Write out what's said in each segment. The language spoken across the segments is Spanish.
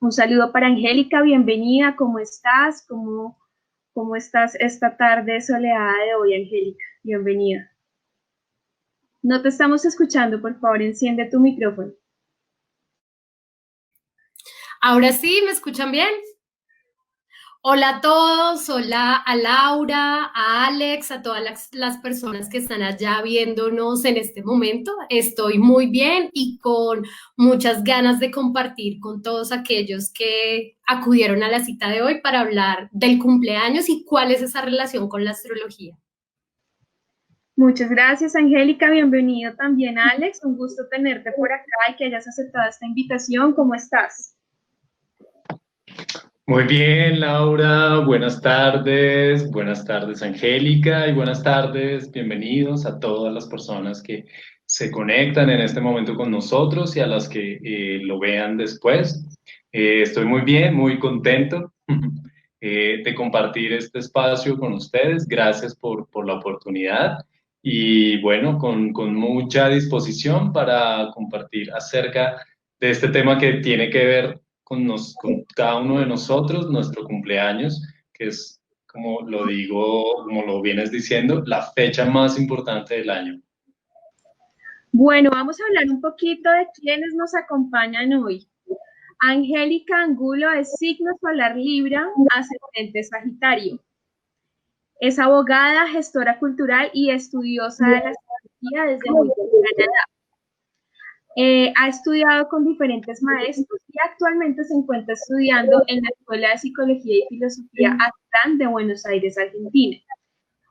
Un saludo para Angélica, bienvenida, ¿cómo estás? ¿Cómo estás esta tarde soleada de hoy, Angélica? Bienvenida. No te estamos escuchando, por favor, enciende tu micrófono. Ahora sí, ¿me escuchan bien? Hola a todos, hola a Laura, a Alex, a todas las personas que están allá viéndonos en este momento. Estoy muy bien y con muchas ganas de compartir con todos aquellos que acudieron a la cita de hoy para hablar del cumpleaños y cuál es esa relación con la astrología. Muchas gracias, Angélica, bienvenido también, Alex. Un gusto tenerte por acá y que hayas aceptado esta invitación. ¿Cómo estás? Muy bien, Laura, buenas tardes, Angélica, y buenas tardes, bienvenidos a todas las personas que se conectan en este momento con nosotros y a las que lo vean después. Estoy muy bien, muy contento de compartir este espacio con ustedes. Gracias por la oportunidad y bueno, con mucha disposición para compartir acerca de este tema que tiene que ver con cada uno de nosotros, nuestro cumpleaños, que es, como lo digo, como lo vienes diciendo, la fecha más importante del año. Bueno, vamos a hablar un poquito de quiénes nos acompañan hoy. Angélica Angulo es signo solar Libra, ascendente Sagitario. Es abogada, gestora cultural y estudiosa de la psicología desde muy temprana edad. Ha estudiado con diferentes maestros y actualmente se encuentra estudiando en la Escuela de Psicología y Filosofía ASTAN de Buenos Aires, Argentina.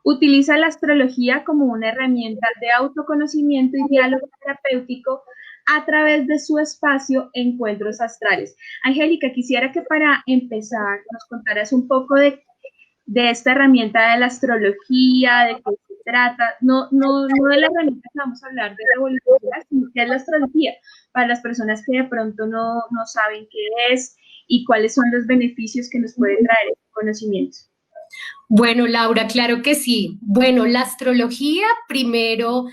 Utiliza la astrología como una herramienta de autoconocimiento y diálogo terapéutico a través de su espacio Encuentros Astrales. Angélica, quisiera que para empezar nos contaras un poco de esta herramienta de la astrología, de qué se trata, no de la herramienta que vamos a hablar de revolucionar, sino que es la astrología, para las personas que de pronto no saben qué es y cuáles son los beneficios que nos puede traer este conocimiento. Bueno, Laura, claro que sí. Bueno, la astrología, primero,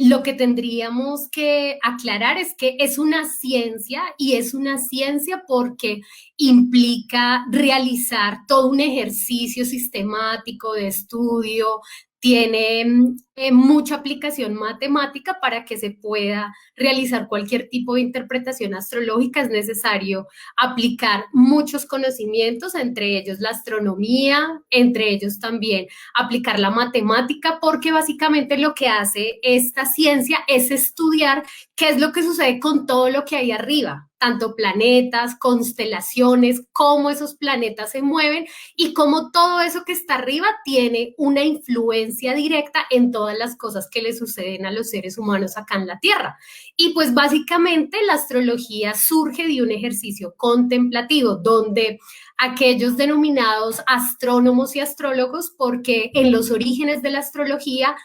lo que tendríamos que aclarar es que es una ciencia y es una ciencia porque implica realizar todo un ejercicio sistemático de estudio, tiene mucha aplicación matemática para que se pueda realizar cualquier tipo de interpretación astrológica. Es necesario aplicar muchos conocimientos, entre ellos la astronomía, entre ellos también aplicar la matemática, porque básicamente lo que hace esta ciencia es estudiar qué es lo que sucede con todo lo que hay arriba, tanto planetas, constelaciones, cómo esos planetas se mueven y cómo todo eso que está arriba tiene una influencia directa en todas las cosas que le suceden a los seres humanos acá en la Tierra. Y pues básicamente la astrología surge de un ejercicio contemplativo donde aquellos denominados astrónomos y astrólogos, porque en los orígenes de la astrología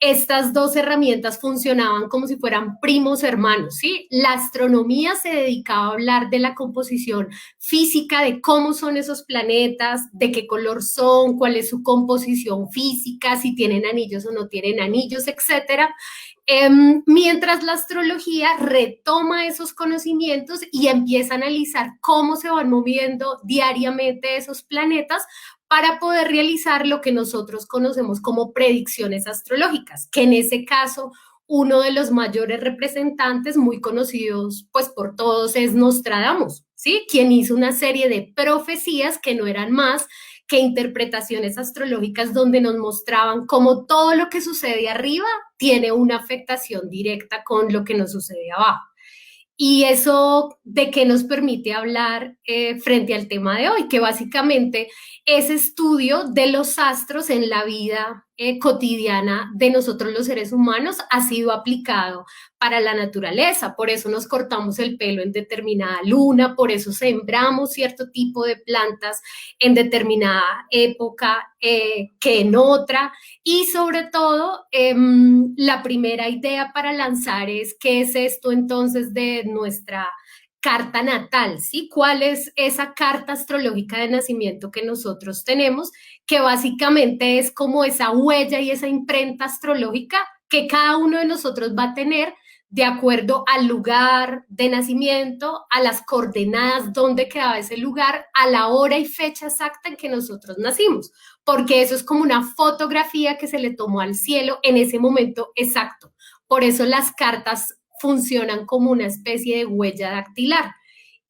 estas dos herramientas funcionaban como si fueran primos hermanos, ¿sí? La astronomía se dedicaba a hablar de la composición física, de cómo son esos planetas, de qué color son, cuál es su composición física, si tienen anillos o no tienen anillos, etcétera. Mientras la astrología retoma esos conocimientos y empieza a analizar cómo se van moviendo diariamente esos planetas para poder realizar lo que nosotros conocemos como predicciones astrológicas, que en ese caso uno de los mayores representantes muy conocidos pues por todos es Nostradamus, ¿sí? Quien hizo una serie de profecías que no eran más que interpretaciones astrológicas donde nos mostraban cómo todo lo que sucede arriba tiene una afectación directa con lo que nos sucede abajo. Y eso de qué nos permite hablar frente al tema de hoy, que básicamente ese estudio de los astros en la vida cotidiana de nosotros los seres humanos ha sido aplicado para la naturaleza. Por eso nos cortamos el pelo en determinada luna, por eso sembramos cierto tipo de plantas en determinada época que en otra. Y sobre todo, la primera idea para lanzar es qué es esto entonces de nuestra carta natal, ¿sí? ¿Cuál es esa carta astrológica de nacimiento que nosotros tenemos? Que básicamente es como esa huella y esa imprenta astrológica que cada uno de nosotros va a tener de acuerdo al lugar de nacimiento, a las coordenadas donde quedaba ese lugar, a la hora y fecha exacta en que nosotros nacimos, porque eso es como una fotografía que se le tomó al cielo en ese momento exacto. Por eso las cartas funcionan como una especie de huella dactilar.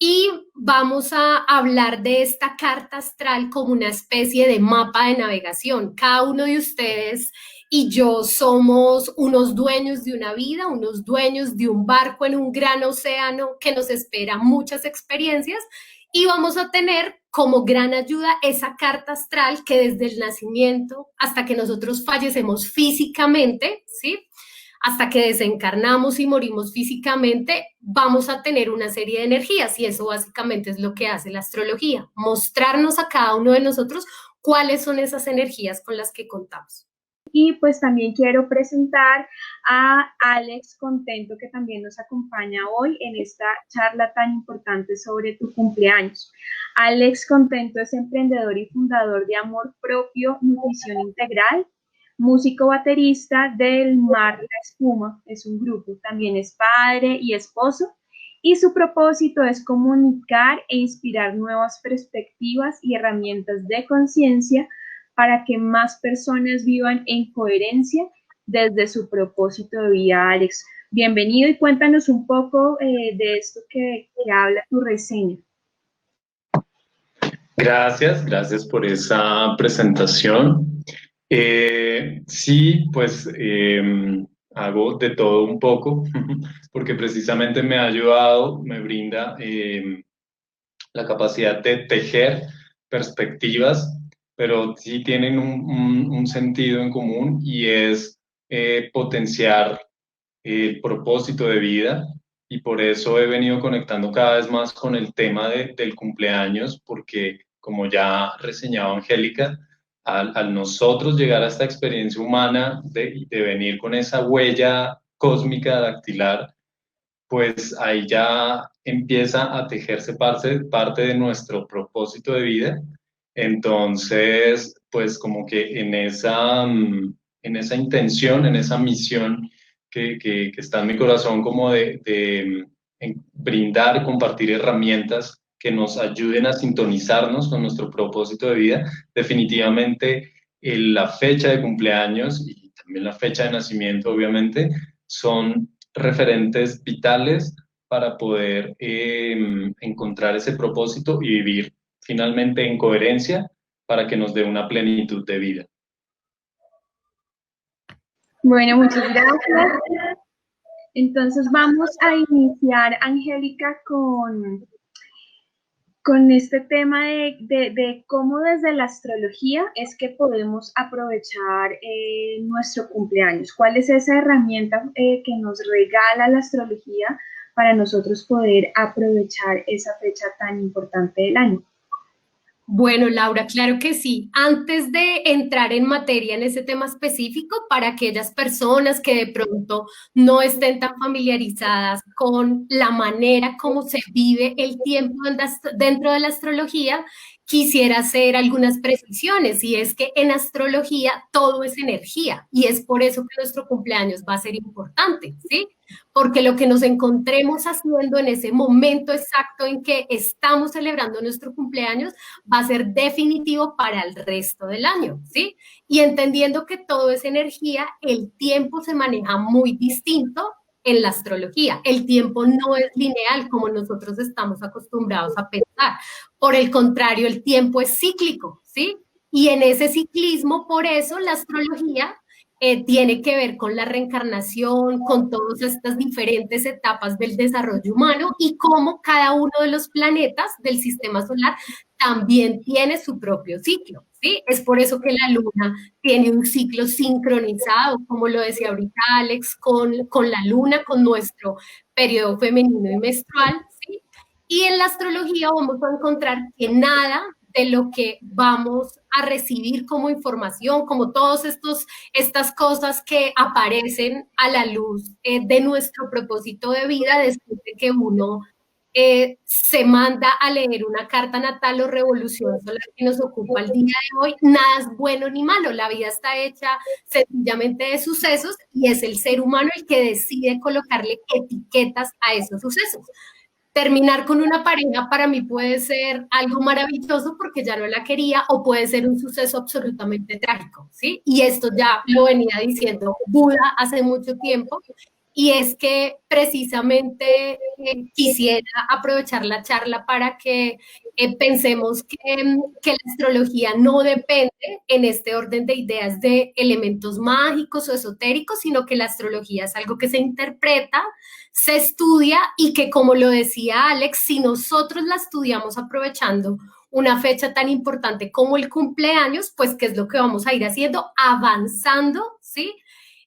Y vamos a hablar de esta carta astral como una especie de mapa de navegación. Cada uno de ustedes y yo somos unos dueños de una vida, unos dueños de un barco en un gran océano que nos espera muchas experiencias, y vamos a tener como gran ayuda esa carta astral que desde el nacimiento hasta que nosotros fallecemos físicamente, ¿sí?, hasta que desencarnamos y morimos físicamente, vamos a tener una serie de energías, y eso básicamente es lo que hace la astrología, mostrarnos a cada uno de nosotros cuáles son esas energías con las que contamos. Y pues también quiero presentar a Alex Contento, que también nos acompaña hoy en esta charla tan importante sobre tu cumpleaños. Alex Contento es emprendedor y fundador de Amor Propio Nutrición Integral, músico baterista del Mar La Espuma, es un grupo, también es padre y esposo, y su propósito es comunicar e inspirar nuevas perspectivas y herramientas de conciencia para que más personas vivan en coherencia desde su propósito de vida. Alex, bienvenido y cuéntanos un poco de esto que habla tu reseña. Gracias por esa presentación. Sí, pues hago de todo un poco, porque precisamente me ha ayudado, me brinda la capacidad de tejer perspectivas, pero sí tienen un sentido en común, y es potenciar el propósito de vida. Y por eso he venido conectando cada vez más con el tema del cumpleaños, porque como ya reseñaba Angélica, al nosotros llegar a esta experiencia humana de venir con esa huella cósmica dactilar, pues ahí ya empieza a tejerse parte de nuestro propósito de vida. Entonces, pues como que en esa intención, en esa misión que está en mi corazón, como de brindar, compartir herramientas que nos ayuden a sintonizarnos con nuestro propósito de vida, definitivamente la fecha de cumpleaños y también la fecha de nacimiento, obviamente, son referentes vitales para poder encontrar ese propósito y vivir finalmente en coherencia para que nos dé una plenitud de vida. Bueno, muchas gracias. Entonces vamos a iniciar, Angélica, con este tema de cómo desde la astrología es que podemos aprovechar nuestro cumpleaños. ¿Cuál es esa herramienta que nos regala la astrología para nosotros poder aprovechar esa fecha tan importante del año? Bueno, Laura, claro que sí. Antes de entrar en materia en ese tema específico, para aquellas personas que de pronto no estén tan familiarizadas con la manera como se vive el tiempo dentro de la astrología, quisiera hacer algunas precisiones, y es que en astrología todo es energía, y es por eso que nuestro cumpleaños va a ser importante, ¿sí? Porque lo que nos encontremos haciendo en ese momento exacto en que estamos celebrando nuestro cumpleaños va a ser definitivo para el resto del año, ¿sí? Y entendiendo que todo es energía, el tiempo se maneja muy distinto en la astrología. El tiempo no es lineal como nosotros estamos acostumbrados a pensar. Por el contrario, el tiempo es cíclico, ¿sí? Y en ese ciclismo, por eso la astrología tiene que ver con la reencarnación, con todas estas diferentes etapas del desarrollo humano y cómo cada uno de los planetas del sistema solar también tiene su propio ciclo, ¿sí? Es por eso que la luna tiene un ciclo sincronizado, como lo decía ahorita Alex, con la luna, con nuestro periodo femenino y menstrual, ¿sí? Y en la astrología vamos a encontrar que nada de lo que vamos a recibir como información, como todas estas cosas que aparecen a la luz de nuestro propósito de vida después de que uno se manda a leer una carta natal o revolución solar que nos ocupa el día de hoy, nada es bueno ni malo, la vida está hecha sencillamente de sucesos y es el ser humano el que decide colocarle etiquetas a esos sucesos. Terminar con una pareja para mí puede ser algo maravilloso porque ya no la quería o puede ser un suceso absolutamente trágico, ¿sí? Y esto ya lo venía diciendo Buda hace mucho tiempo y es que precisamente quisiera aprovechar la charla para que pensemos que la astrología no depende en este orden de ideas de elementos mágicos o esotéricos, sino que la astrología es algo que se interpreta, se estudia y que, como lo decía Alex, si nosotros la estudiamos aprovechando una fecha tan importante como el cumpleaños, pues ¿qué es lo que vamos a ir haciendo? Avanzando, ¿sí?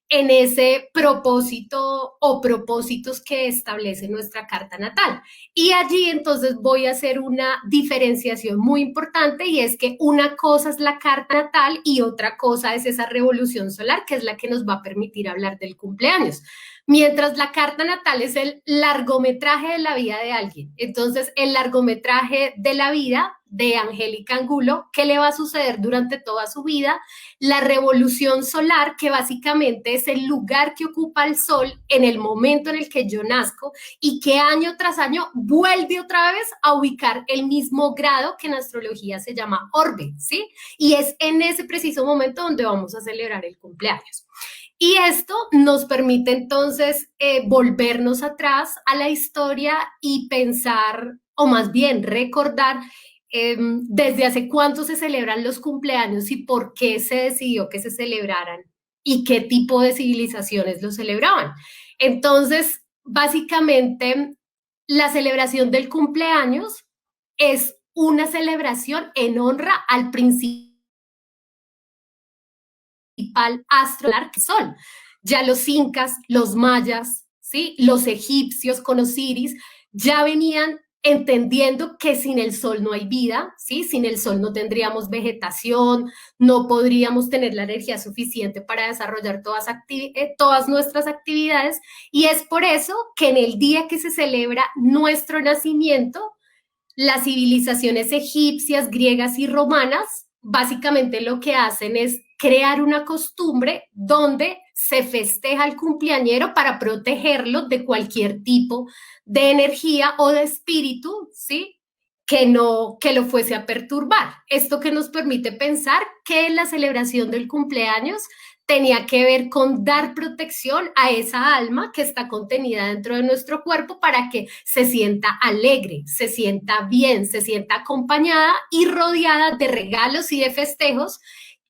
En ese propósito o propósitos que establece nuestra carta natal. Y allí entonces voy a hacer una diferenciación muy importante y es que una cosa es la carta natal y otra cosa es esa revolución solar, que es la que nos va a permitir hablar del cumpleaños. Mientras la carta natal es el largometraje de la vida de alguien. Entonces, el largometraje de la vida de Angélica Angulo, ¿qué le va a suceder durante toda su vida? La revolución solar, que básicamente es el lugar que ocupa el sol en el momento en el que yo nazco y que año tras año vuelve otra vez a ubicar el mismo grado que en astrología se llama orbe, ¿sí? Y es en ese preciso momento donde vamos a celebrar el cumpleaños. Y esto nos permite entonces volvernos atrás a la historia y pensar, o más bien recordar, desde hace cuánto se celebran los cumpleaños y por qué se decidió que se celebraran y qué tipo de civilizaciones lo celebraban. Entonces, básicamente, la celebración del cumpleaños es una celebración en honra al principal astro solar que son. Ya los incas, los mayas, ¿sí? Los egipcios con Osiris ya venían entendiendo que sin el sol no hay vida, ¿sí? Sin el sol no tendríamos vegetación, no podríamos tener la energía suficiente para desarrollar todas nuestras actividades y es por eso que en el día que se celebra nuestro nacimiento, las civilizaciones egipcias, griegas y romanas básicamente lo que hacen es crear una costumbre donde se festeja al cumpleañero para protegerlo de cualquier tipo de energía o de espíritu, ¿sí? Que lo fuese a perturbar. Esto que nos permite pensar que la celebración del cumpleaños tenía que ver con dar protección a esa alma que está contenida dentro de nuestro cuerpo para que se sienta alegre, se sienta bien, se sienta acompañada y rodeada de regalos y de festejos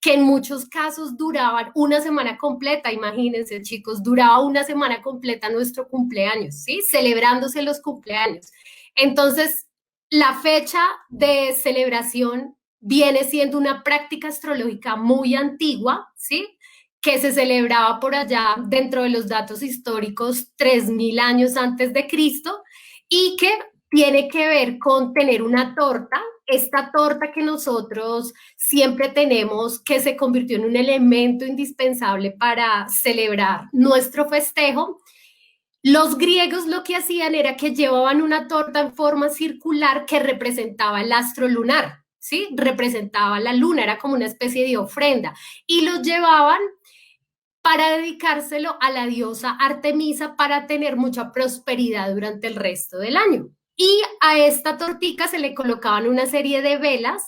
que en muchos casos duraban una semana completa. Imagínense, chicos, duraba una semana completa nuestro cumpleaños, ¿sí? Celebrándose los cumpleaños. Entonces, la fecha de celebración viene siendo una práctica astrológica muy antigua, ¿sí? Que se celebraba por allá dentro de los datos históricos 3000 años antes de Cristo y que tiene que ver con tener una torta, esta torta que nosotros siempre tenemos que se convirtió en un elemento indispensable para celebrar nuestro festejo. Los griegos lo que hacían era que llevaban una torta en forma circular que representaba el astro lunar, ¿sí? Representaba la luna, era como una especie de ofrenda y los llevaban para dedicárselo a la diosa Artemisa para tener mucha prosperidad durante el resto del año. Y a esta tortica se le colocaban una serie de velas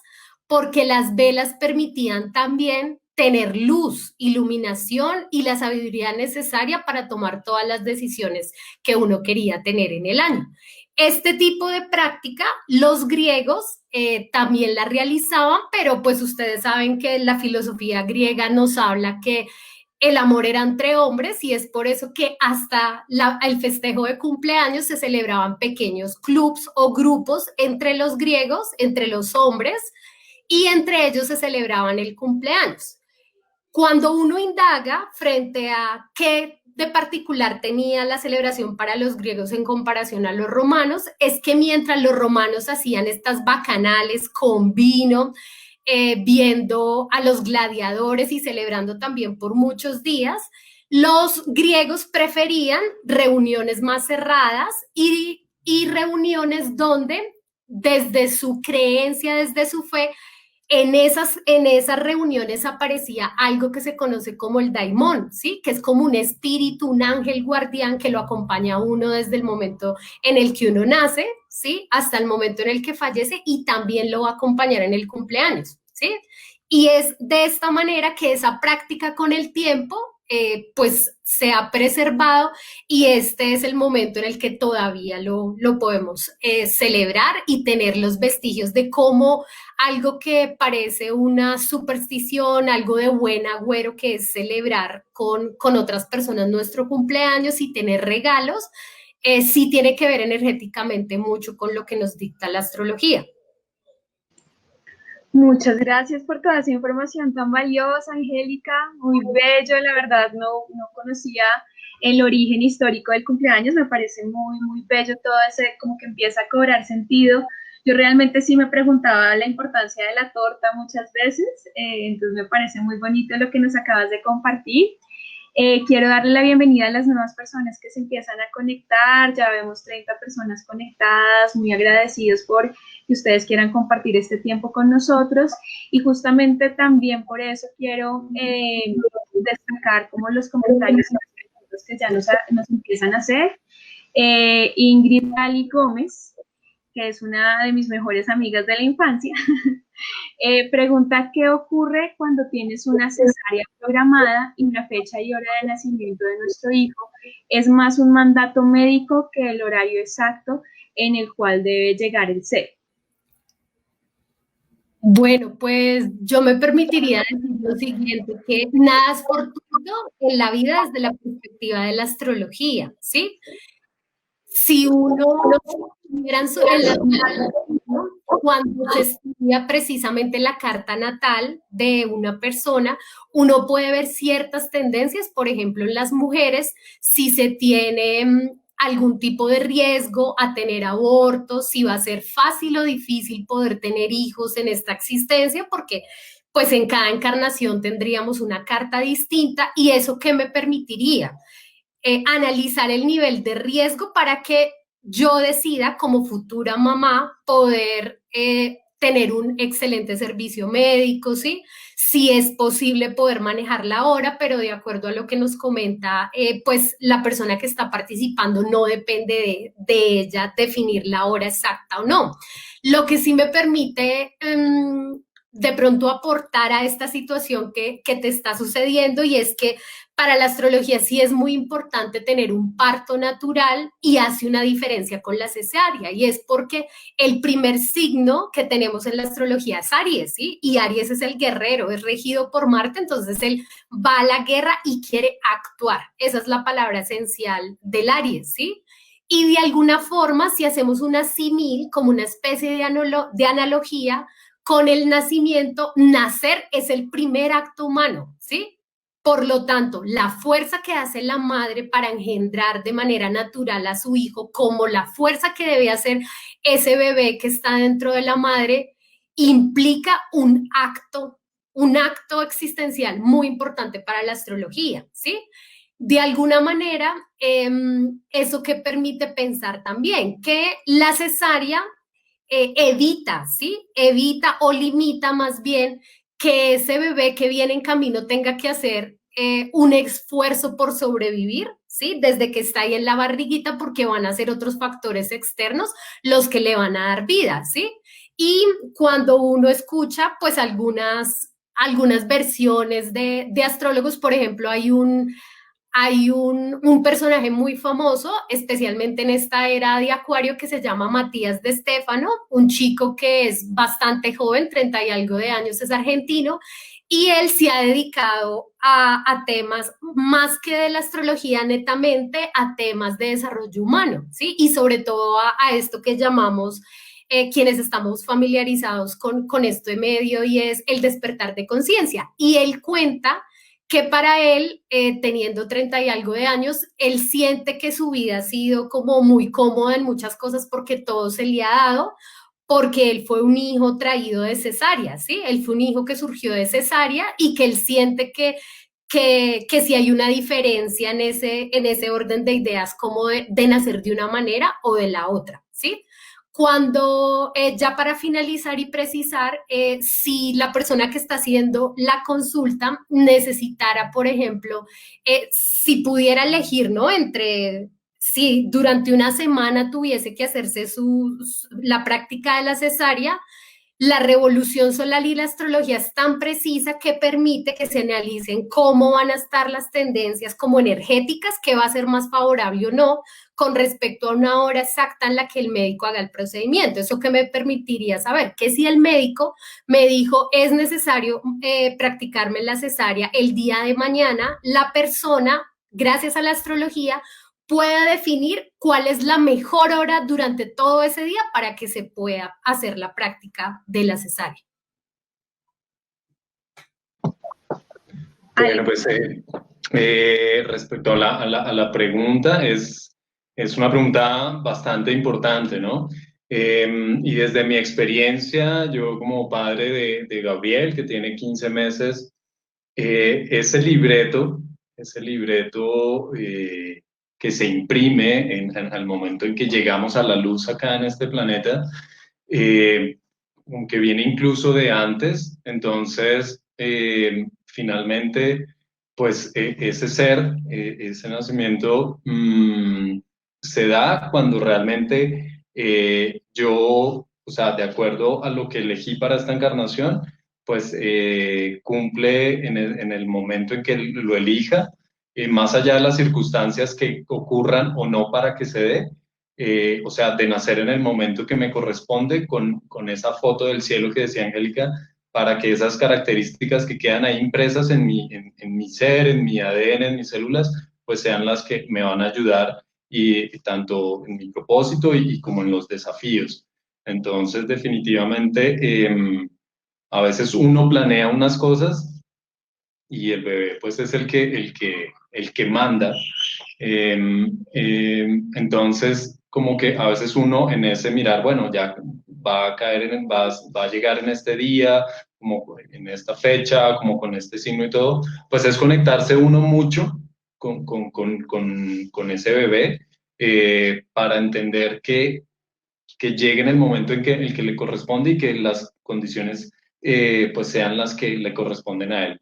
porque las velas permitían también tener luz, iluminación y la sabiduría necesaria para tomar todas las decisiones que uno quería tener en el año. Este tipo de práctica los griegos también la realizaban, pero pues ustedes saben que la filosofía griega nos habla que el amor era entre hombres y es por eso que hasta el festejo de cumpleaños se celebraban pequeños clubs o grupos entre los griegos, entre los hombres, y entre ellos se celebraban el cumpleaños. Cuando uno indaga frente a qué de particular tenía la celebración para los griegos en comparación a los romanos, es que mientras los romanos hacían estas bacanales con vino, viendo a los gladiadores y celebrando también por muchos días, los griegos preferían reuniones más cerradas y y reuniones donde desde su creencia, desde su fe, en esas reuniones aparecía algo que se conoce como el daimón, ¿sí? Que es como un espíritu, un ángel guardián que lo acompaña a uno desde el momento en el que uno nace, ¿sí? Hasta el momento en el que fallece y también lo va a acompañar en el cumpleaños, ¿sí? Y es de esta manera que esa práctica con el tiempo pues se ha preservado y este es el momento en el que todavía lo podemos celebrar y tener los vestigios de cómo algo que parece una superstición, algo de buen agüero que es celebrar con otras personas nuestro cumpleaños y tener regalos, sí tiene que ver energéticamente mucho con lo que nos dicta la astrología. Muchas gracias por toda esa información tan valiosa, Angélica. Muy bello, la verdad, no conocía el origen histórico del cumpleaños. Me parece muy, muy bello todo ese, como que empieza a cobrar sentido. Yo realmente sí me preguntaba la importancia de la torta muchas veces, entonces me parece muy bonito lo que nos acabas de compartir. Quiero darle la bienvenida a las nuevas personas que se empiezan a conectar. Ya vemos 30 personas conectadas, muy agradecidos por que ustedes quieran compartir este tiempo con nosotros. Y justamente también por eso quiero destacar como los comentarios y las preguntas que ya nos empiezan a hacer. Ingrid Ali Gómez, que es una de mis mejores amigas de la infancia, pregunta qué ocurre cuando tienes una cesárea programada y la fecha y hora de nacimiento de nuestro hijo es más un mandato médico que el horario exacto en el cual debe llegar el ser. Bueno, pues yo me permitiría decir lo siguiente, que nada es fortuito en la vida desde la perspectiva de la astrología, ¿sí? Si uno cuando se estudia precisamente la carta natal de una persona, uno puede ver ciertas tendencias, por ejemplo, en las mujeres, si se tiene algún tipo de riesgo a tener abortos, si va a ser fácil o difícil poder tener hijos en esta existencia, porque pues en cada encarnación tendríamos una carta distinta y eso ¿qué me permitiría? Analizar el nivel de riesgo para que yo decida como futura mamá poder tener un excelente servicio médico, ¿sí? Si es posible poder manejar la hora, pero de acuerdo a lo que nos comenta, pues la persona que está participando no depende de ella definir la hora exacta o no. Lo que sí me permite de pronto aportar a esta situación que te está sucediendo y es que para la astrología sí es muy importante tener un parto natural y hace una diferencia con la cesárea y es porque el primer signo que tenemos en la astrología es Aries, ¿sí? Y Aries es el guerrero, es regido por Marte, entonces él va a la guerra y quiere actuar. Esa es la palabra esencial del Aries, ¿sí? Y de alguna forma, si hacemos una símil, como una especie de analogía, con el nacimiento, nacer es el primer acto humano, ¿sí? Por lo tanto, la fuerza que hace la madre para engendrar de manera natural a su hijo, como la fuerza que debe hacer ese bebé que está dentro de la madre, implica un acto existencial muy importante para la astrología, ¿sí? De alguna manera, eso que permite pensar también que la cesárea evita, ¿sí? Evita o limita más bien que ese bebé que viene en camino tenga que hacer un esfuerzo por sobrevivir, ¿sí? Desde que está ahí en la barriguita, porque van a ser otros factores externos los que le van a dar vida, ¿sí? Y cuando uno escucha, pues algunas versiones de astrólogos, por ejemplo, hay un personaje muy famoso, especialmente en esta era de Acuario, que se llama Matías de Estéfano, un chico que es bastante joven, 30 y algo de años, es argentino, y él se ha dedicado a temas más que de la astrología netamente, a temas de desarrollo humano, ¿sí? Y sobre todo a esto que llamamos quienes estamos familiarizados con esto de medio y es el despertar de conciencia. Y él cuenta que para él, teniendo 30 y algo de años, él siente que su vida ha sido como muy cómoda en muchas cosas porque todo se le ha dado, porque él fue un hijo traído de cesárea, ¿sí? Él fue un hijo que surgió de cesárea y que él siente que que sí hay una diferencia en ese orden de ideas, como de nacer de una manera o de la otra, ¿sí? Cuando ya para finalizar y precisar, si la persona que está haciendo la consulta necesitara, por ejemplo, si pudiera elegir, ¿no? Si durante una semana tuviese que hacerse la práctica de la cesárea, la revolución solar y la astrología es tan precisa que permite que se analicen cómo van a estar las tendencias como energéticas, qué va a ser más favorable o no, con respecto a una hora exacta en la que el médico haga el procedimiento. Eso que me permitiría saber que si el médico me dijo es necesario practicarme la cesárea el día de mañana, la persona, gracias a la astrología, pueda definir cuál es la mejor hora durante todo ese día para que se pueda hacer la práctica de la cesárea. Bueno, pues respecto a la pregunta, es una pregunta bastante importante, ¿no? Y desde mi experiencia, yo como padre de Gabriel, que tiene 15 meses, ese libreto que se imprime al momento en que llegamos a la luz acá en este planeta, aunque viene incluso de antes, entonces finalmente, pues ese ser, ese nacimiento se da cuando realmente yo, o sea, de acuerdo a lo que elegí para esta encarnación, pues cumple en el momento en que lo elija, más allá de las circunstancias que ocurran o no para que se dé, o sea, de nacer en el momento que me corresponde con esa foto del cielo que decía Angélica, para que esas características que quedan ahí impresas en mi ser, en mi ADN, en mis células, pues sean las que me van a ayudar y tanto en mi propósito y como en los desafíos. Entonces, definitivamente, a veces uno planea unas cosas y el bebé pues es el que manda. Entonces, como que a veces uno en ese mirar, bueno, ya va a caer, va a llegar en este día, como en esta fecha, como con este signo y todo, pues es conectarse uno mucho con ese bebé para entender que llegue en el momento en que el que le corresponde y que las condiciones pues sean las que le corresponden a él.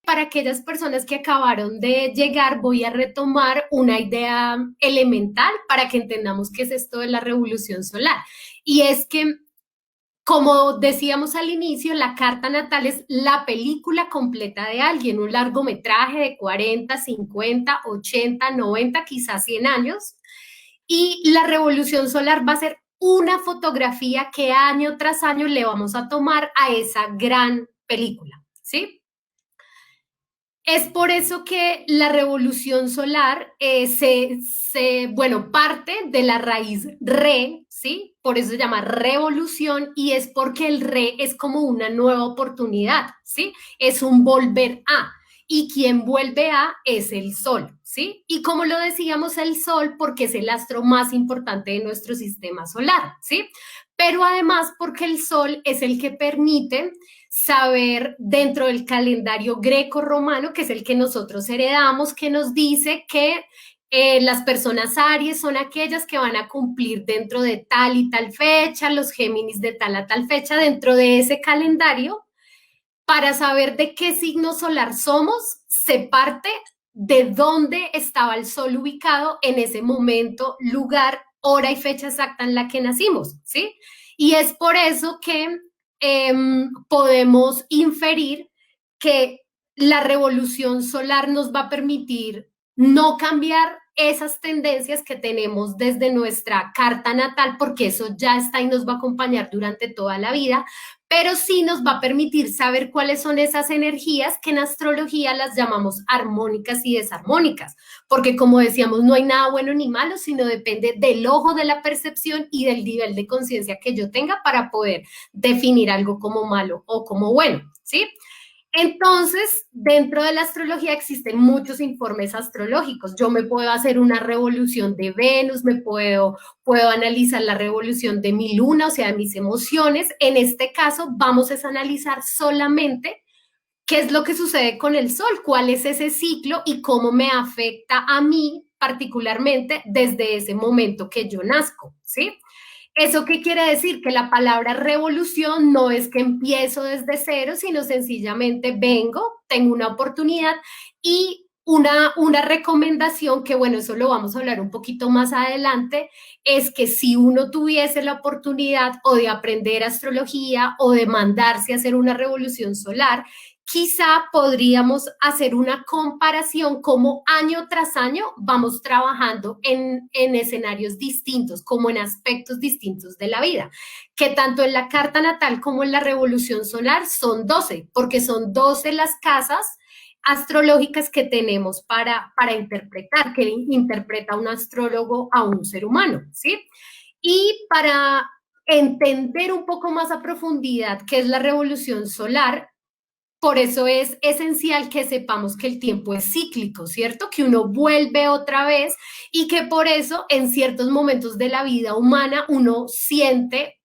Para aquellas personas que acabaron de llegar, voy a retomar una idea elemental para que entendamos qué es esto de la revolución solar. Y es que, como decíamos al inicio, la carta natal es la película completa de alguien, un largometraje de 40, 50, 80, 90, quizás 100 años. Y la revolución solar va a ser una fotografía que año tras año le vamos a tomar a esa gran película, ¿sí? Es por eso que la revolución solar parte de la raíz re, ¿sí? Por eso se llama revolución y es porque el re es como una nueva oportunidad, ¿sí? Es un volver a. Y quien vuelve a es el sol, ¿sí? Y como lo decíamos, el sol porque es el astro más importante de nuestro sistema solar, ¿sí? Pero además porque el sol es el que permite saber dentro del calendario greco-romano, que es el que nosotros heredamos, que nos dice que las personas Aries son aquellas que van a cumplir dentro de tal y tal fecha, los Géminis de tal a tal fecha, dentro de ese calendario. Para saber de qué signo solar somos, se parte de dónde estaba el sol ubicado en ese momento, lugar, hora y fecha exacta en la que nacimos, ¿sí? Y es por eso que podemos inferir que la revolución solar nos va a permitir no cambiar esas tendencias que tenemos desde nuestra carta natal, porque eso ya está y nos va a acompañar durante toda la vida, pero sí nos va a permitir saber cuáles son esas energías que en astrología las llamamos armónicas y desarmónicas, porque como decíamos, no hay nada bueno ni malo, sino depende del ojo de la percepción y del nivel de conciencia que yo tenga para poder definir algo como malo o como bueno, ¿sí? Entonces, dentro de la astrología existen muchos informes astrológicos. Yo me puedo hacer una revolución de Venus, puedo analizar la revolución de mi luna, o sea, de mis emociones. En este caso, vamos a analizar solamente ¿qué es lo que sucede con el sol? ¿Cuál es ese ciclo y cómo me afecta a mí particularmente desde ese momento que yo nazco? ¿Sí? ¿Eso qué quiere decir? Que la palabra revolución no es que empiezo desde cero, sino sencillamente vengo, tengo una oportunidad y una recomendación que, bueno, eso lo vamos a hablar un poquito más adelante, es que si uno tuviese la oportunidad o de aprender astrología o de mandarse a hacer una revolución solar, quizá podríamos hacer una comparación como año tras año vamos trabajando en escenarios distintos, como en aspectos distintos de la vida, que tanto en la carta natal como en la revolución solar son 12, porque son 12 las casas astrológicas que tenemos para interpretar, que interpreta un astrólogo a un ser humano, ¿sí? Y para entender un poco más a profundidad qué es la revolución solar, por eso es esencial que sepamos que el tiempo es cíclico, ¿cierto? Que uno vuelve otra vez y que por eso en ciertos momentos de la vida humana uno siente,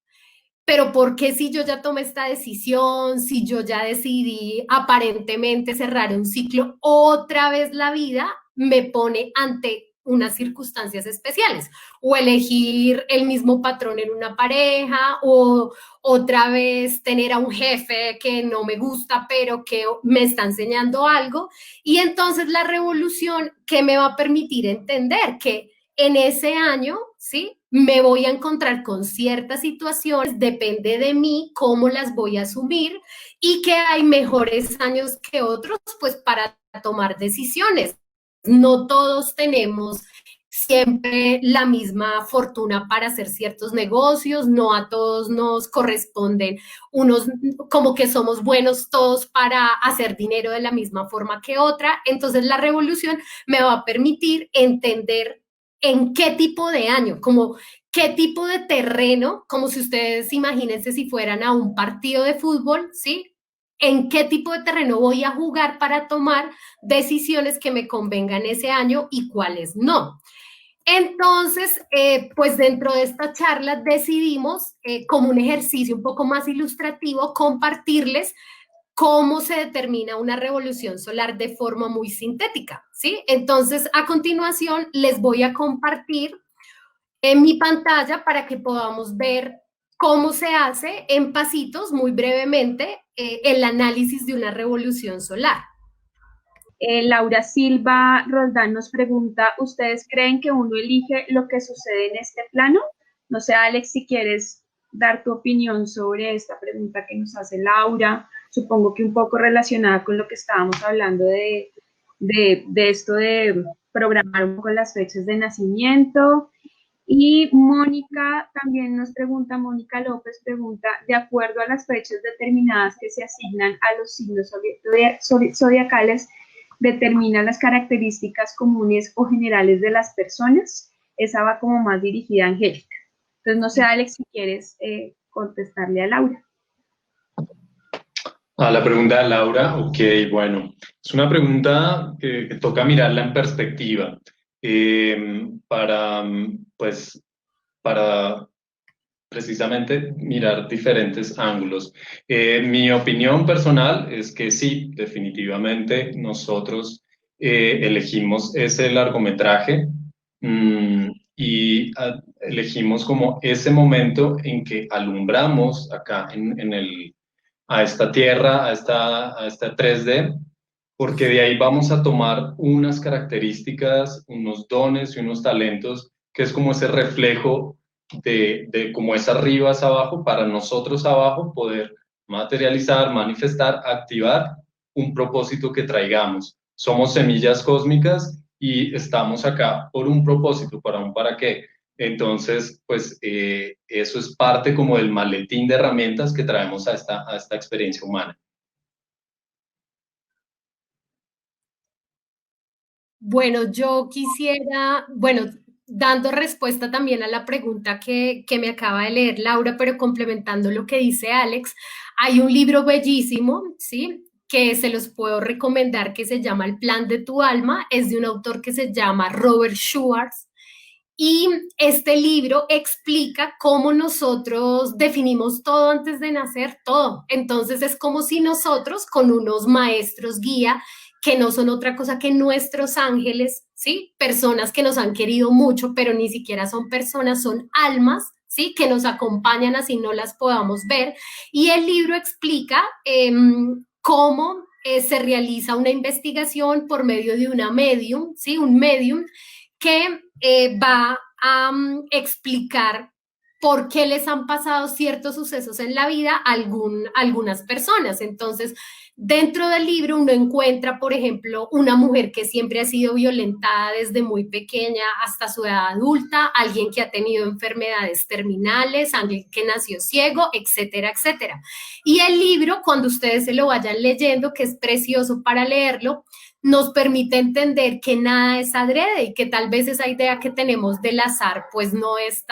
pero ¿por qué si yo ya tomé esta decisión, si yo ya decidí aparentemente cerrar un ciclo, otra vez la vida me pone ante unas circunstancias especiales, o elegir el mismo patrón en una pareja, o otra vez tener a un jefe que no me gusta, pero que me está enseñando algo, y entonces la revolución que me va a permitir entender que en ese año, ¿sí? Me voy a encontrar con ciertas situaciones, depende de mí cómo las voy a asumir y que hay mejores años que otros, pues para tomar decisiones. No todos tenemos siempre la misma fortuna para hacer ciertos negocios, no a todos nos corresponden unos, como que somos buenos todos para hacer dinero de la misma forma que otra. Entonces la revolución me va a permitir entender en qué tipo de año, como qué tipo de terreno, como si ustedes imagínense si fueran a un partido de fútbol, ¿sí? En qué tipo de terreno voy a jugar para tomar decisiones que me convengan ese año y cuáles no. Entonces, pues dentro de esta charla decidimos, como un ejercicio un poco más ilustrativo, compartirles cómo se determina una revolución solar de forma muy sintética, ¿sí? Entonces, a continuación, les voy a compartir en mi pantalla para que podamos ver cómo se hace en pasitos, muy brevemente, el análisis de una revolución solar. Laura Silva Roldán nos pregunta, ¿ustedes creen que uno elige lo que sucede en este plano? No sé, Alex, si quieres dar tu opinión sobre esta pregunta que nos hace Laura, supongo que un poco relacionada con lo que estábamos hablando de esto de programar un poco las fechas de nacimiento. Y Mónica también nos pregunta, Mónica López pregunta, de acuerdo a las fechas determinadas que se asignan a los signos zodiacales, ¿determina las características comunes o generales de las personas? Esa va como más dirigida a Angélica. Entonces, no sé, Alex, si quieres contestarle a Laura. A la pregunta de Laura, ok, bueno, es una pregunta que toca mirarla en perspectiva para, pues, para precisamente mirar diferentes ángulos. Mi opinión personal es que sí, definitivamente nosotros elegimos ese largometraje y elegimos como ese momento en que alumbramos acá a esta tierra, a esta 3D, porque de ahí vamos a tomar unas características, unos dones y unos talentos, que es como ese reflejo de cómo es arriba es abajo, para nosotros abajo poder materializar, manifestar, activar un propósito que traigamos. Somos semillas cósmicas y estamos acá por un propósito, para un para qué. Entonces, pues eso es parte como del maletín de herramientas que traemos a esta experiencia humana. Bueno, yo quisiera, bueno, dando respuesta también a la pregunta que me acaba de leer Laura, pero complementando lo que dice Alex, hay un libro bellísimo, ¿sí? Que se los puedo recomendar, que se llama El plan de tu alma, es de un autor que se llama Robert Schwartz, Y este libro explica cómo nosotros definimos todo antes de nacer, todo. Entonces es como si nosotros con unos maestros guía que no son otra cosa que nuestros ángeles, ¿sí? Personas que nos han querido mucho, pero ni siquiera son personas, son almas, ¿sí? Que nos acompañan así no las podamos ver. Y el libro explica cómo se realiza una investigación por medio de una medium, ¿sí? Un medium que va a explicar por qué les han pasado ciertos sucesos en la vida a algunas personas. Entonces, dentro del libro uno encuentra, por ejemplo, una mujer que siempre ha sido violentada desde muy pequeña hasta su edad adulta, alguien que ha tenido enfermedades terminales, alguien que nació ciego, etcétera, etcétera. Y el libro, cuando ustedes se lo vayan leyendo, que es precioso para leerlo, nos permite entender que nada es adrede y que tal vez esa idea que tenemos del azar pues no es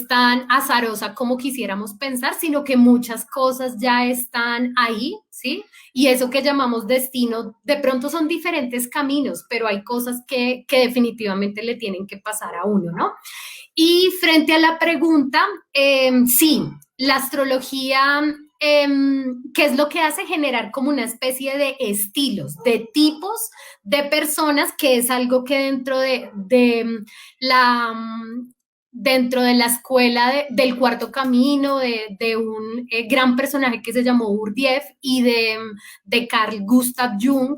tan azarosa como quisiéramos pensar, sino que muchas cosas ya están ahí, ¿sí? Y eso que llamamos destino, de pronto son diferentes caminos, pero hay cosas que definitivamente le tienen que pasar a uno, ¿no? Y frente a la pregunta, sí, la astrología, ¿qué es lo que hace? Generar como una especie de estilos, de tipos de personas, que es algo que dentro de la escuela del Cuarto Camino, de un gran personaje que se llamó Gurdjieff y de Carl Gustav Jung,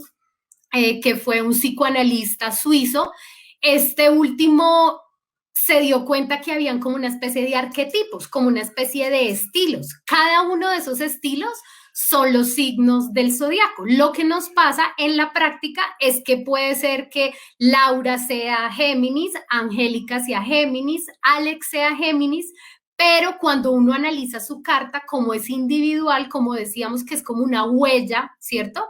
que fue un psicoanalista suizo. Este último se dio cuenta que habían como una especie de arquetipos, como una especie de estilos. Cada uno de esos estilos son los signos del zodiaco. Lo que nos pasa en la práctica es que puede ser que Laura sea Géminis, Angélica sea Géminis, Alex sea Géminis, pero cuando uno analiza su carta, como es individual, como decíamos que es como una huella, ¿cierto?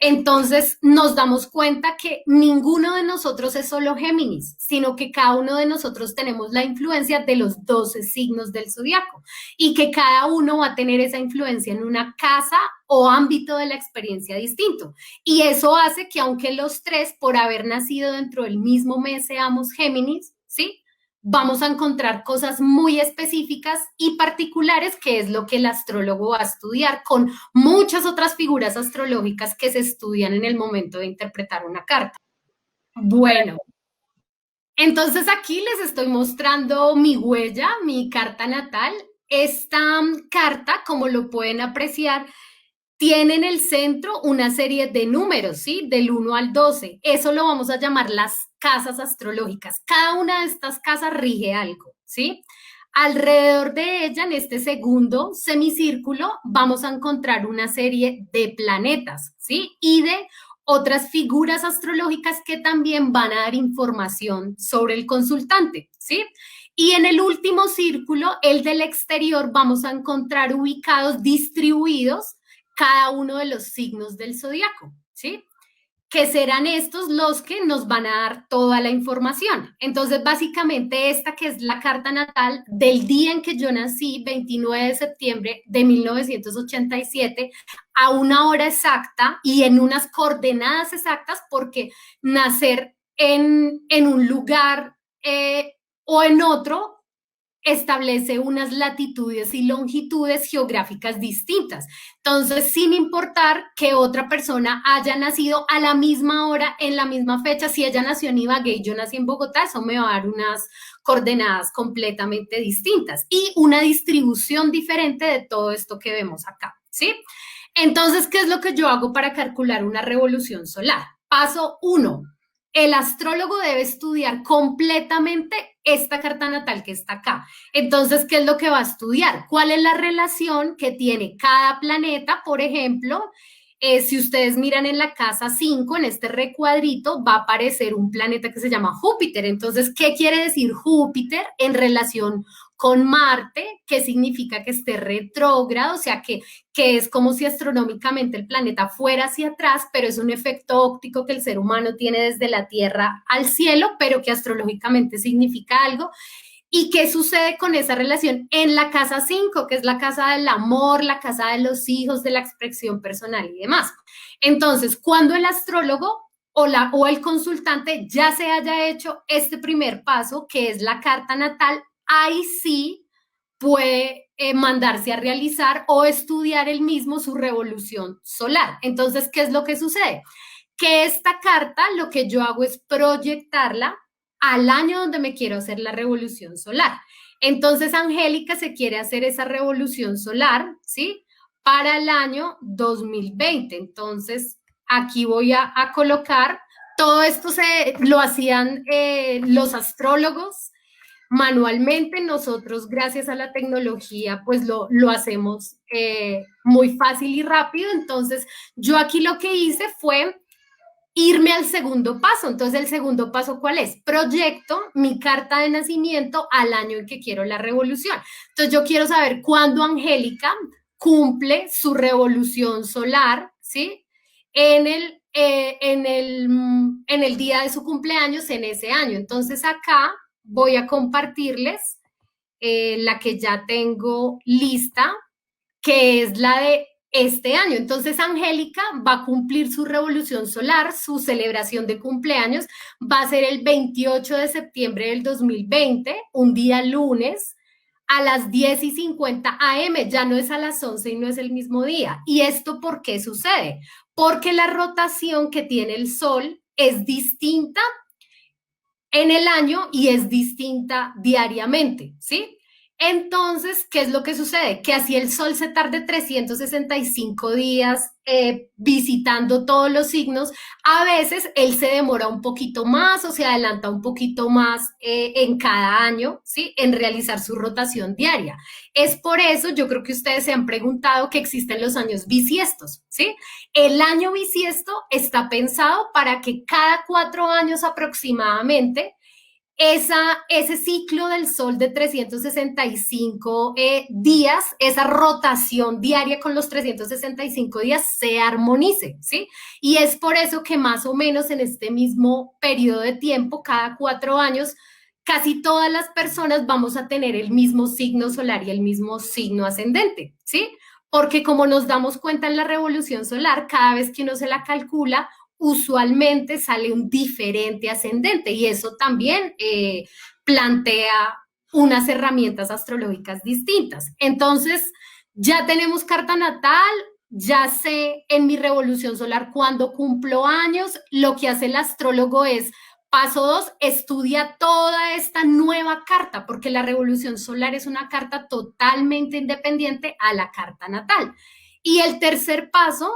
Entonces nos damos cuenta que ninguno de nosotros es solo Géminis, sino que cada uno de nosotros tenemos la influencia de los 12 signos del zodiaco y que cada uno va a tener esa influencia en una casa o ámbito de la experiencia distinto. Y eso hace que aunque los tres, por haber nacido dentro del mismo mes, seamos Géminis, ¿sí? Vamos a encontrar cosas muy específicas y particulares, que es lo que el astrólogo va a estudiar con muchas otras figuras astrológicas que se estudian en el momento de interpretar una carta. Bueno, entonces aquí les estoy mostrando mi huella, mi carta natal. Esta carta, como lo pueden apreciar, tiene en el centro una serie de números, ¿sí? Del 1 al 12. Eso lo vamos a llamar las casas astrológicas. Cada una de estas casas rige algo, ¿sí? Alrededor de ella, en este segundo semicírculo, vamos a encontrar una serie de planetas, ¿sí? Y de otras figuras astrológicas que también van a dar información sobre el consultante, ¿sí? Y en el último círculo, el del exterior, vamos a encontrar ubicados, distribuidos, cada uno de los signos del zodiaco, ¿sí? Que serán estos los que nos van a dar toda la información. Entonces, básicamente esta que es la carta natal del día en que yo nací, 29 de septiembre de 1987, a una hora exacta y en unas coordenadas exactas, porque nacer en un lugar o en otro establece unas latitudes y longitudes geográficas distintas. Entonces, sin importar que otra persona haya nacido a la misma hora, en la misma fecha, si ella nació en Ibagué y yo nací en Bogotá, eso me va a dar unas coordenadas completamente distintas y una distribución diferente de todo esto que vemos acá, ¿sí? Entonces, ¿qué es lo que yo hago para calcular una revolución solar? Paso 1. El astrólogo debe estudiar completamente esta carta natal que está acá. Entonces, ¿qué es lo que va a estudiar? ¿Cuál es la relación que tiene cada planeta? Por ejemplo, si ustedes miran en la casa 5, en este recuadrito, va a aparecer un planeta que se llama Júpiter. Entonces, ¿qué quiere decir Júpiter en relación con Marte? ¿Qué significa que esté retrógrado? O sea, que es como si astronómicamente el planeta fuera hacia atrás, pero es un efecto óptico que el ser humano tiene desde la Tierra al cielo, pero que astrológicamente significa algo. ¿Y qué sucede con esa relación en la casa 5, que es la casa del amor, la casa de los hijos, de la expresión personal y demás? Entonces, cuando el astrólogo o el consultante ya se haya hecho este primer paso, que es la carta natal, ahí sí puede mandarse a realizar o estudiar él mismo su revolución solar. Entonces, ¿qué es lo que sucede? Que esta carta lo que yo hago es proyectarla al año donde me quiero hacer la revolución solar. Entonces, Angélica se quiere hacer esa revolución solar, ¿sí? Para el año 2020. Entonces, aquí voy a colocar, todo esto lo hacían los astrólogos manualmente. Nosotros, gracias a la tecnología, pues lo hacemos muy fácil y rápido. Entonces, yo aquí lo que hice fue irme al segundo paso. Entonces, el segundo paso, ¿cuál es? Proyecto mi carta de nacimiento al año en que quiero la revolución. Entonces, yo quiero saber cuándo Angélica cumple su revolución solar, ¿sí? En el día de su cumpleaños, en ese año. Entonces, acá voy a compartirles la que ya tengo lista, que es la de este año. Entonces, Angélica va a cumplir su revolución solar, su celebración de cumpleaños, va a ser el 28 de septiembre del 2020, un día lunes, a las 10:50 AM, ya no es a las 11 y no es el mismo día. ¿Y esto por qué sucede? Porque la rotación que tiene el Sol es distinta en el año y es distinta diariamente, ¿sí? Entonces, ¿qué es lo que sucede? Que así el Sol se tarde 365 días visitando todos los signos, a veces él se demora un poquito más o se adelanta un poquito más en cada año, ¿sí? En realizar su rotación diaria. Es por eso, yo creo que ustedes se han preguntado que existen los años bisiestos, ¿sí? El año bisiesto está pensado para que cada 4 años aproximadamente ese ciclo del Sol de 365 días, esa rotación diaria con los 365 días se armonice, ¿sí? Y es por eso que más o menos en este mismo periodo de tiempo, cada 4 años, casi todas las personas vamos a tener el mismo signo solar y el mismo signo ascendente, ¿sí? Porque como nos damos cuenta en la revolución solar, cada vez que uno se la calcula, usualmente sale un diferente ascendente y eso también plantea unas herramientas astrológicas distintas. Entonces, ya tenemos carta natal, ya sé en mi revolución solar cuándo cumplo años. Lo que hace el astrólogo es, paso 2, estudia toda esta nueva carta, porque la revolución solar es una carta totalmente independiente a la carta natal. Y el tercer paso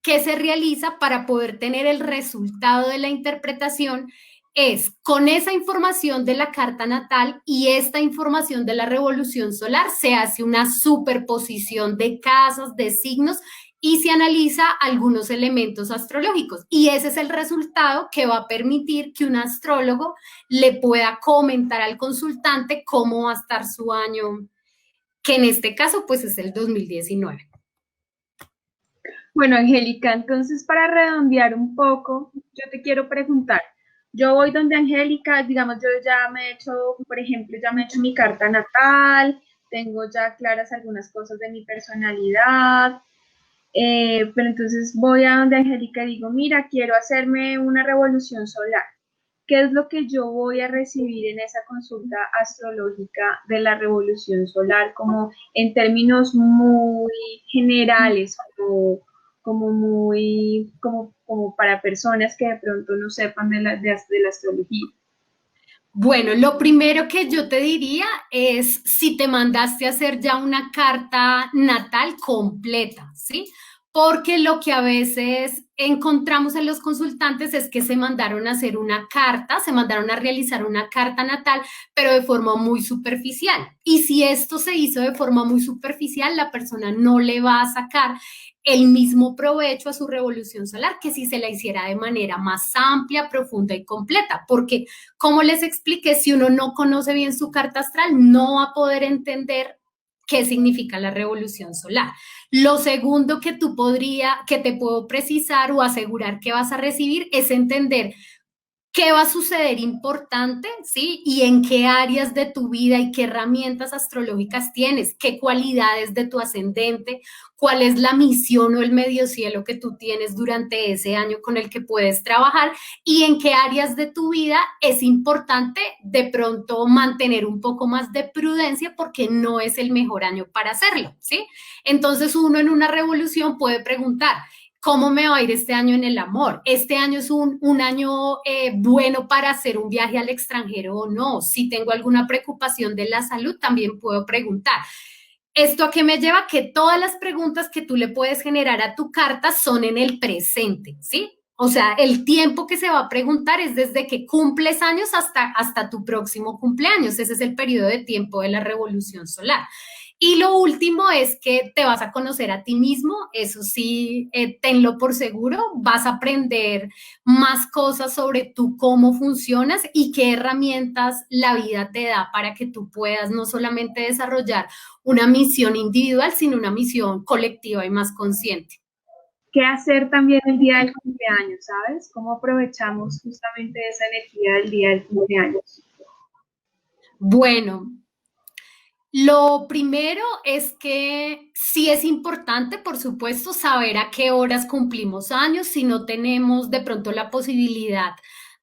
que se realiza para poder tener el resultado de la interpretación es, con esa información de la carta natal y esta información de la revolución solar, se hace una superposición de casas, de signos, y se analiza algunos elementos astrológicos. Y ese es el resultado que va a permitir que un astrólogo le pueda comentar al consultante cómo va a estar su año, que en este caso pues es el 2019. Bueno, Angélica, entonces para redondear un poco, yo te quiero preguntar, yo voy donde Angélica, digamos, yo ya me he hecho, por ejemplo, ya me he hecho mi carta natal, tengo ya claras algunas cosas de mi personalidad, pero entonces voy a donde Angélica y digo, mira, quiero hacerme una revolución solar. ¿Qué es lo que yo voy a recibir en esa consulta astrológica de la revolución solar, como en términos muy generales, como para personas que de pronto no sepan de la astrología? Bueno, lo primero que yo te diría es si te mandaste a hacer ya una carta natal completa, ¿sí? Porque lo que a veces encontramos en los consultantes es que se mandaron a hacer una carta, se mandaron a realizar una carta natal, pero de forma muy superficial. Y si esto se hizo de forma muy superficial, la persona no le va a sacar el mismo provecho a su revolución solar que si se la hiciera de manera más amplia, profunda y completa, porque como les expliqué, si uno no conoce bien su carta astral, no va a poder entender qué significa la revolución solar. Lo segundo que te puedo precisar o asegurar que vas a recibir es entender qué va a suceder importante, ¿sí? Y en qué áreas de tu vida y qué herramientas astrológicas tienes, qué cualidades de tu ascendente, cuál es la misión o el medio cielo que tú tienes durante ese año con el que puedes trabajar y en qué áreas de tu vida es importante de pronto mantener un poco más de prudencia porque no es el mejor año para hacerlo, ¿sí? Entonces uno en una revolución puede preguntar, ¿cómo me va a ir este año en el amor? ¿Este año es un año bueno para hacer un viaje al extranjero o no? Si tengo alguna preocupación de la salud, también puedo preguntar. ¿Esto a qué me lleva? Que todas las preguntas que tú le puedes generar a tu carta son en el presente, ¿sí? O sea, el tiempo que se va a preguntar es desde que cumples años hasta tu próximo cumpleaños. Ese es el periodo de tiempo de la revolución solar. Y lo último es que te vas a conocer a ti mismo, eso sí, tenlo por seguro, vas a aprender más cosas sobre tú, cómo funcionas y qué herramientas la vida te da para que tú puedas no solamente desarrollar una misión individual, sino una misión colectiva y más consciente. ¿Qué hacer también el día del cumpleaños, sabes? ¿Cómo aprovechamos justamente esa energía del día del cumpleaños? Bueno, lo primero es que sí es importante, por supuesto, saber a qué horas cumplimos años. Si no tenemos de pronto la posibilidad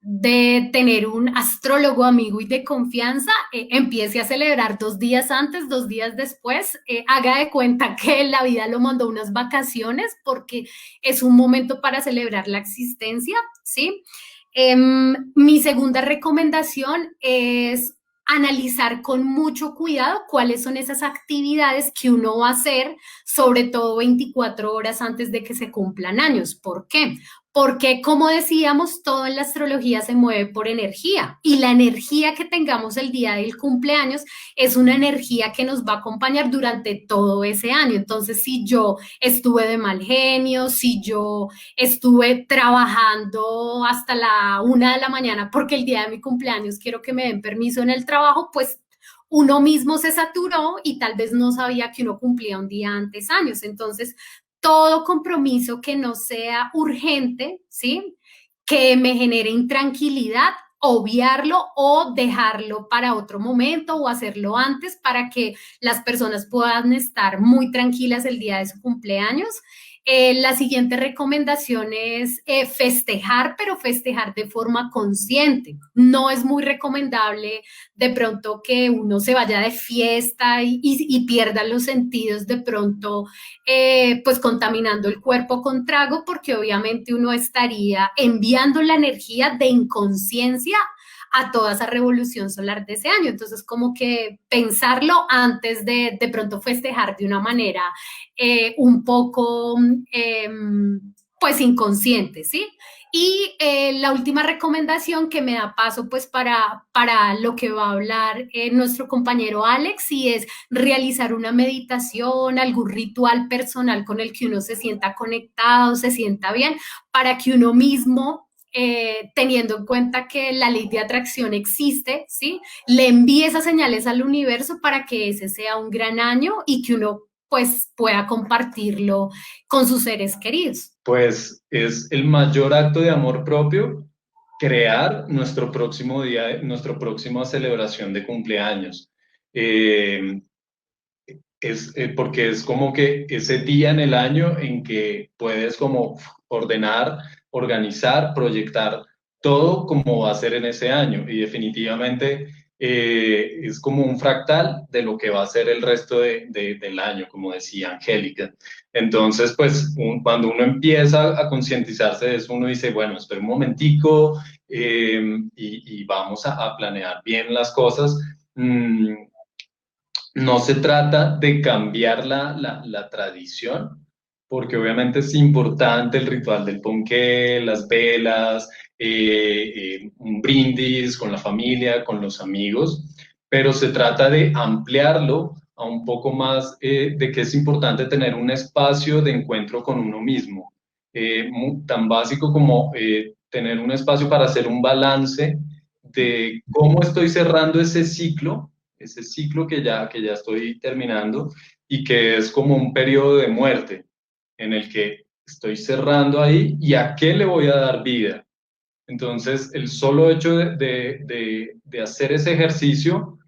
de tener un astrólogo amigo y de confianza, empiece a celebrar 2 días antes, 2 días después, haga de cuenta que la vida lo mandó unas vacaciones porque es un momento para celebrar la existencia, ¿sí? Mi segunda recomendación es analizar con mucho cuidado cuáles son esas actividades que uno va a hacer, sobre todo 24 horas antes de que se cumplan años. ¿Por qué? Porque, como decíamos, todo en la astrología se mueve por energía y la energía que tengamos el día del cumpleaños es una energía que nos va a acompañar durante todo ese año. Entonces, si yo estuve de mal genio, si yo estuve trabajando hasta la 1 de la mañana porque el día de mi cumpleaños quiero que me den permiso en el trabajo, pues uno mismo se saturó y tal vez no sabía que uno cumplía un día antes años. Entonces, todo compromiso que no sea urgente, ¿sí? Que me genere intranquilidad, obviarlo o dejarlo para otro momento o hacerlo antes para que las personas puedan estar muy tranquilas el día de su cumpleaños. La siguiente recomendación es festejar, pero festejar de forma consciente. No es muy recomendable de pronto que uno se vaya de fiesta y pierda los sentidos de pronto, pues contaminando el cuerpo con trago, porque obviamente uno estaría enviando la energía de inconsciencia a toda esa revolución solar de ese año. Entonces, como que pensarlo antes de pronto festejar de una manera un poco, pues, inconsciente, ¿sí? Y la última recomendación que me da paso, pues, para lo que va a hablar nuestro compañero Alex, y es realizar una meditación, algún ritual personal con el que uno se sienta conectado, se sienta bien, para que uno mismo teniendo en cuenta que la ley de atracción existe, ¿sí? Le envíe esas señales al universo para que ese sea un gran año y que uno pues pueda compartirlo con sus seres queridos. Pues es el mayor acto de amor propio crear nuestro próximo día, nuestra próxima celebración de cumpleaños. Eh, porque es como que ese día en el año en que puedes como ordenar, organizar, proyectar todo como va a ser en ese año y definitivamente es como un fractal de lo que va a ser el resto del año, como decía Angélica. Entonces, pues cuando uno empieza a concientizarse de eso, uno dice, bueno, espera un momentico y vamos a planear bien las cosas. No se trata de cambiar la tradición, porque obviamente es importante el ritual del ponqué, las velas, un brindis con la familia, con los amigos, pero se trata de ampliarlo a un poco más de que es importante tener un espacio de encuentro con uno mismo, tan básico como tener un espacio para hacer un balance de cómo estoy cerrando ese ciclo que ya estoy terminando y que es como un periodo de muerte en el que estoy cerrando ahí y a qué le voy a dar vida. Entonces, el solo hecho de hacer ese ejercicio,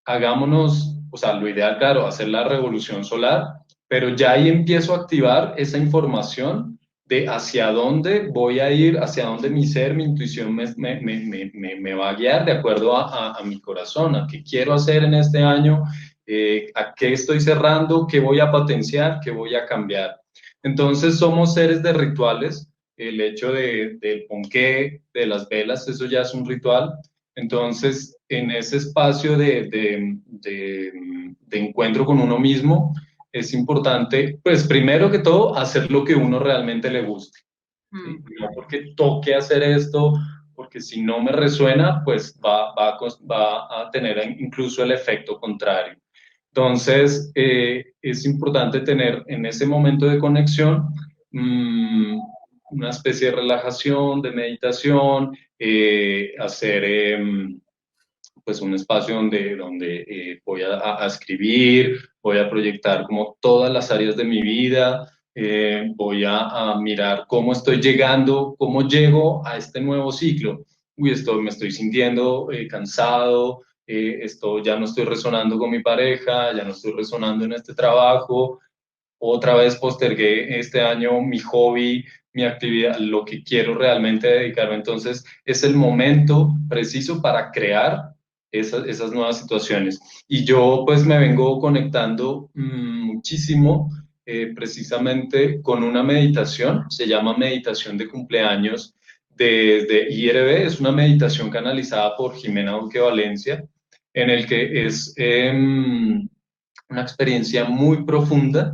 hagámonos, o sea, lo ideal, claro, hacer la revolución solar, pero ya ahí empiezo a activar esa información de hacia dónde voy a ir, hacia dónde mi ser, mi intuición me va a guiar de acuerdo a mi corazón, a qué quiero hacer en este año, a qué estoy cerrando, qué voy a potenciar, qué voy a cambiar. Entonces somos seres de rituales, el hecho del ponqué, de las velas, eso ya es un ritual. Entonces, en ese espacio de encuentro con uno mismo, es importante, pues primero que todo, hacer lo que uno realmente le guste. ¿Sí? No porque toque hacer esto, porque si no me resuena, pues va a tener incluso el efecto contrario. Entonces, es importante tener en ese momento de conexión una especie de relajación, de meditación, hacer pues un espacio donde voy a escribir, voy a proyectar como todas las áreas de mi vida, voy a mirar cómo estoy llegando, cómo llego a este nuevo ciclo. Uy, me estoy sintiendo cansado, ya no estoy resonando con mi pareja, ya no estoy resonando en este trabajo, otra vez postergué este año mi hobby, mi actividad, lo que quiero realmente dedicarme. Entonces, es el momento preciso para crear esas nuevas situaciones. Y yo pues me vengo conectando muchísimo precisamente con una meditación, se llama meditación de cumpleaños desde IRB, es una meditación canalizada por Jimena Duque Valencia, en el que es una experiencia muy profunda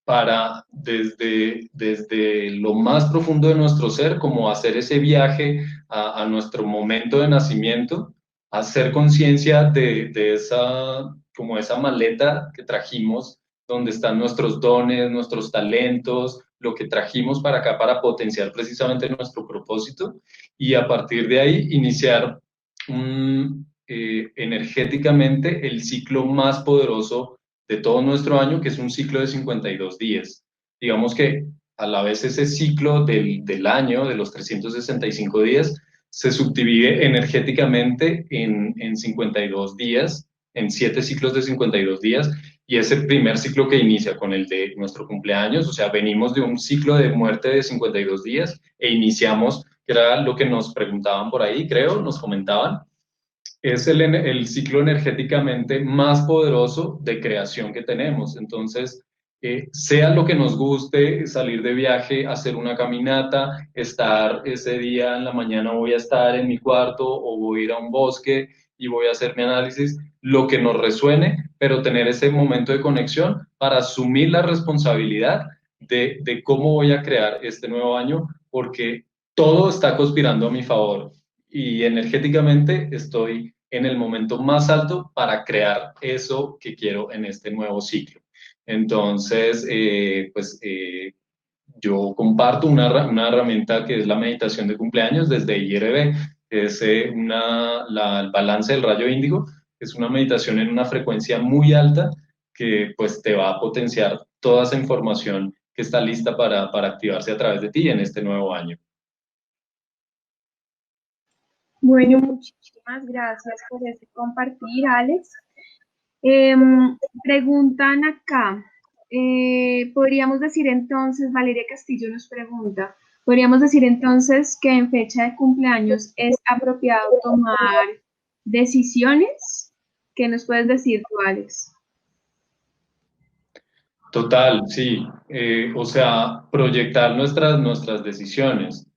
para desde lo más profundo de nuestro ser, como hacer ese viaje a nuestro momento de nacimiento, hacer conciencia de como esa maleta que trajimos, donde están nuestros dones, nuestros talentos, lo que trajimos para acá para potenciar precisamente nuestro propósito y a partir de ahí iniciar energéticamente el ciclo más poderoso de todo nuestro año, que es un ciclo de 52 días. Digamos que a la vez ese ciclo del año, de los 365 días, se subdivide energéticamente en 52 días, en 7 ciclos de 52 días, y ese primer ciclo que inicia con el de nuestro cumpleaños, o sea, venimos de un ciclo de muerte de 52 días e iniciamos, que era lo que nos preguntaban por ahí, creo, nos comentaban, es el ciclo energéticamente más poderoso de creación que tenemos. Entonces, sea lo que nos guste, salir de viaje, hacer una caminata, estar ese día en la mañana voy a estar en mi cuarto o voy a ir a un bosque y voy a hacer mi análisis, lo que nos resuene, pero tener ese momento de conexión para asumir la responsabilidad de cómo voy a crear este nuevo año, porque todo está conspirando a mi favor y energéticamente estoy en el momento más alto para crear eso que quiero en este nuevo ciclo. Entonces, yo comparto una herramienta que es la meditación de cumpleaños desde IRB, es el balance del rayo índigo, es una meditación en una frecuencia muy alta que pues te va a potenciar toda esa información que está lista para activarse a través de ti en este nuevo año. Bueno, muchísimas gracias por este compartir, Alex. Preguntan acá, podríamos decir entonces, Valeria Castillo nos pregunta, podríamos decir entonces que en fecha de cumpleaños es apropiado tomar decisiones. ¿Qué nos puedes decir tú, Alex? Total, sí. O sea, proyectar nuestras decisiones,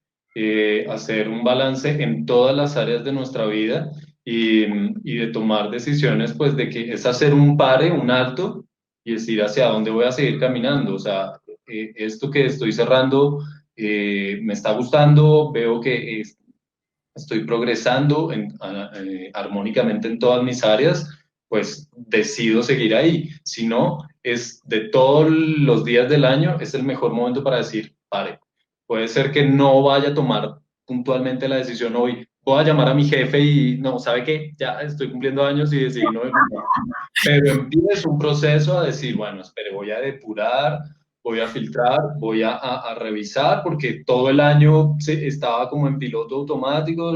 hacer un balance en todas las áreas de nuestra vida y de tomar decisiones, pues de que es hacer un pare, un alto y decir hacia dónde voy a seguir caminando. O sea, esto que estoy cerrando me está gustando, veo que estoy progresando armónicamente en todas mis áreas, pues decido seguir ahí. Si no, es de todos los días del año, es el mejor momento para decir, pare. Puede ser que no vaya a tomar puntualmente la decisión hoy. Voy a llamar a mi jefe y no, ¿sabe qué? Ya estoy cumpliendo años y decidí no. Pero empieza un proceso a decir, bueno, espere, voy a depurar, voy a filtrar, voy a revisar, porque todo el año estaba como en piloto automático,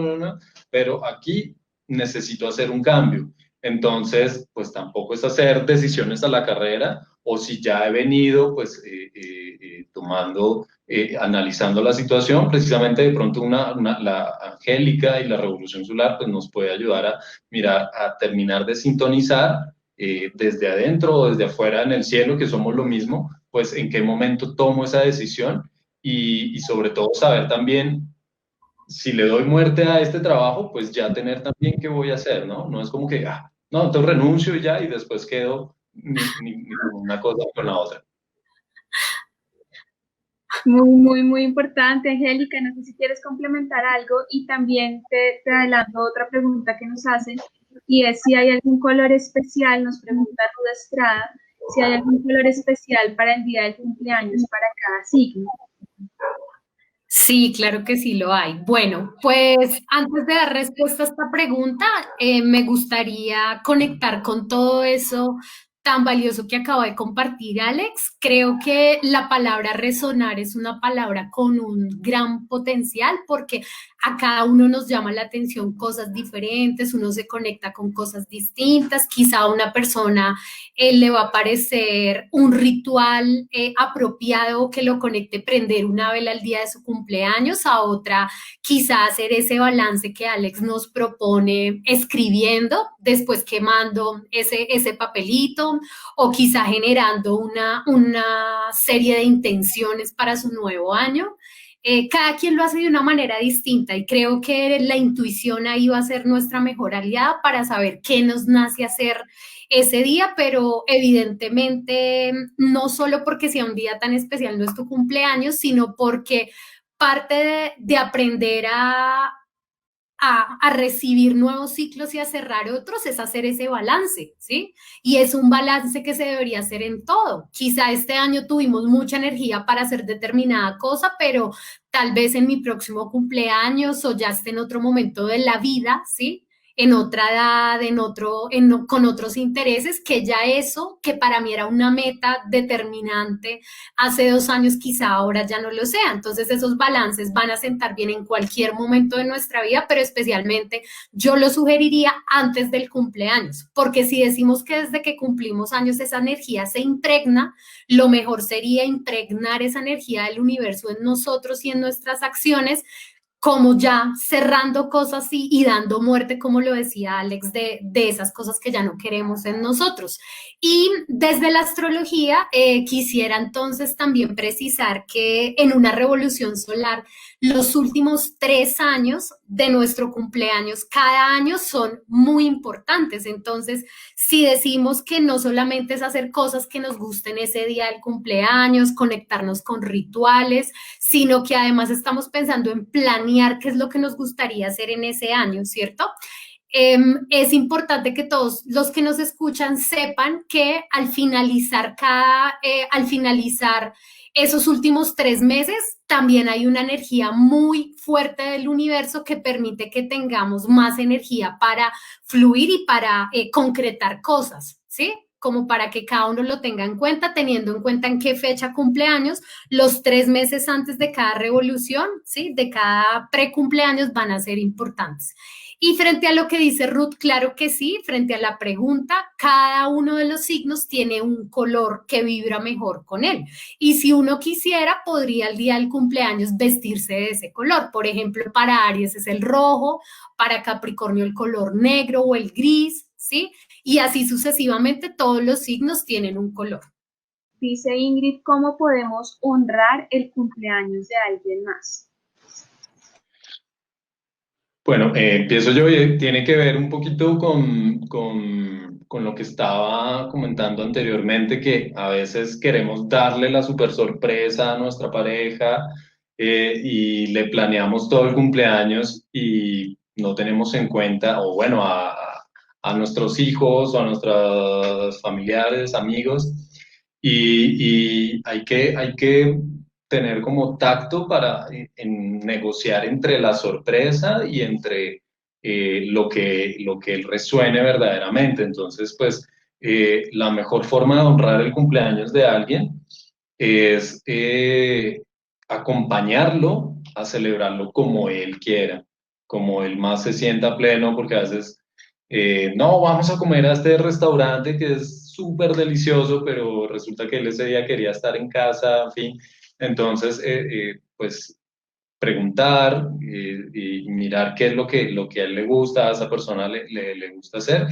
pero aquí necesito hacer un cambio. Entonces, pues tampoco es hacer decisiones a la carrera, o si ya he venido, pues tomando, analizando la situación, precisamente de pronto la Angélica y la Revolución Solar, pues nos puede ayudar a mirar, a terminar de sintonizar desde adentro o desde afuera en el cielo, que somos lo mismo, pues en qué momento tomo esa decisión y sobre todo saber también si le doy muerte a este trabajo, pues ya tener también qué voy a hacer, ¿no? No es como que, no, entonces renuncio y ya y después quedo ni con una cosa ni con la otra. Muy importante, Angélica. No sé si quieres complementar algo y también te adelanto otra pregunta que nos hacen y es si hay algún color especial, nos pregunta Ruda Estrada, si hay algún color especial para el día del cumpleaños para cada signo. Sí, claro que sí lo hay. Bueno, pues antes de dar respuesta a esta pregunta, me gustaría conectar con todo eso tan valioso que acaba de compartir Alex. Creo que la palabra resonar es una palabra con un gran potencial porque a cada uno nos llama la atención cosas diferentes, uno se conecta con cosas distintas, quizá a una persona le va a parecer un ritual apropiado que lo conecte prender una vela el día de su cumpleaños, a otra quizá hacer ese balance que Alex nos propone escribiendo, después quemando ese papelito o quizá generando una serie de intenciones para su nuevo año. Cada quien lo hace de una manera distinta y creo que la intuición ahí va a ser nuestra mejor aliada para saber qué nos nace hacer ese día, pero evidentemente no solo porque sea un día tan especial, no es tu cumpleaños, sino porque parte de aprender a recibir nuevos ciclos y a cerrar otros es hacer ese balance, ¿sí? Y es un balance que se debería hacer en todo. Quizá este año tuvimos mucha energía para hacer determinada cosa, pero tal vez en mi próximo cumpleaños o ya esté en otro momento de la vida, ¿sí? En otra edad, con otros intereses, que ya eso, que para mí era una meta determinante hace 2 años, quizá ahora ya no lo sea. Entonces esos balances van a sentar bien en cualquier momento de nuestra vida, pero especialmente yo lo sugeriría antes del cumpleaños, porque si decimos que desde que cumplimos años esa energía se impregna, lo mejor sería impregnar esa energía del universo en nosotros y en nuestras acciones, como ya cerrando cosas y dando muerte, como lo decía Alex, de esas cosas que ya no queremos en nosotros. Y desde la astrología, quisiera entonces también precisar que en una revolución solar, los últimos 3 años de nuestro cumpleaños, cada año son muy importantes. Entonces, si decimos que no solamente es hacer cosas que nos gusten ese día del cumpleaños, conectarnos con rituales, sino que además estamos pensando en planear qué es lo que nos gustaría hacer en ese año, ¿cierto? Es importante que todos los que nos escuchan sepan que al finalizar esos últimos 3 meses, también hay una energía muy fuerte del universo que permite que tengamos más energía para fluir y para concretar cosas, ¿sí? Como para que cada uno lo tenga en cuenta, teniendo en cuenta en qué fecha cumpleaños, los 3 meses antes de cada revolución, ¿sí? De cada precumpleaños van a ser importantes. Y frente a lo que dice Ruth, claro que sí, frente a la pregunta, cada uno de los signos tiene un color que vibra mejor con él. Y si uno quisiera, podría el día del cumpleaños vestirse de ese color. Por ejemplo, para Aries es el rojo, para Capricornio el color negro o el gris, ¿sí? Y así sucesivamente todos los signos tienen un color. Dice Ingrid, ¿cómo podemos honrar el cumpleaños de alguien más? Bueno, empiezo yo y tiene que ver un poquito con lo que estaba comentando anteriormente, que a veces queremos darle la super sorpresa a nuestra pareja y le planeamos todo el cumpleaños y no tenemos en cuenta, o bueno, a nuestros hijos o a nuestros familiares, amigos, y hay que tener como tacto para en negociar entre la sorpresa y entre lo que resuene verdaderamente. Entonces, pues, la mejor forma de honrar el cumpleaños de alguien es acompañarlo a celebrarlo como él quiera, como él más se sienta pleno, porque a veces, no, vamos a comer a este restaurante que es súper delicioso, pero resulta que él ese día quería estar en casa, en fin. Entonces, pues preguntar y mirar qué es lo que a él le gusta, a esa persona le gusta hacer.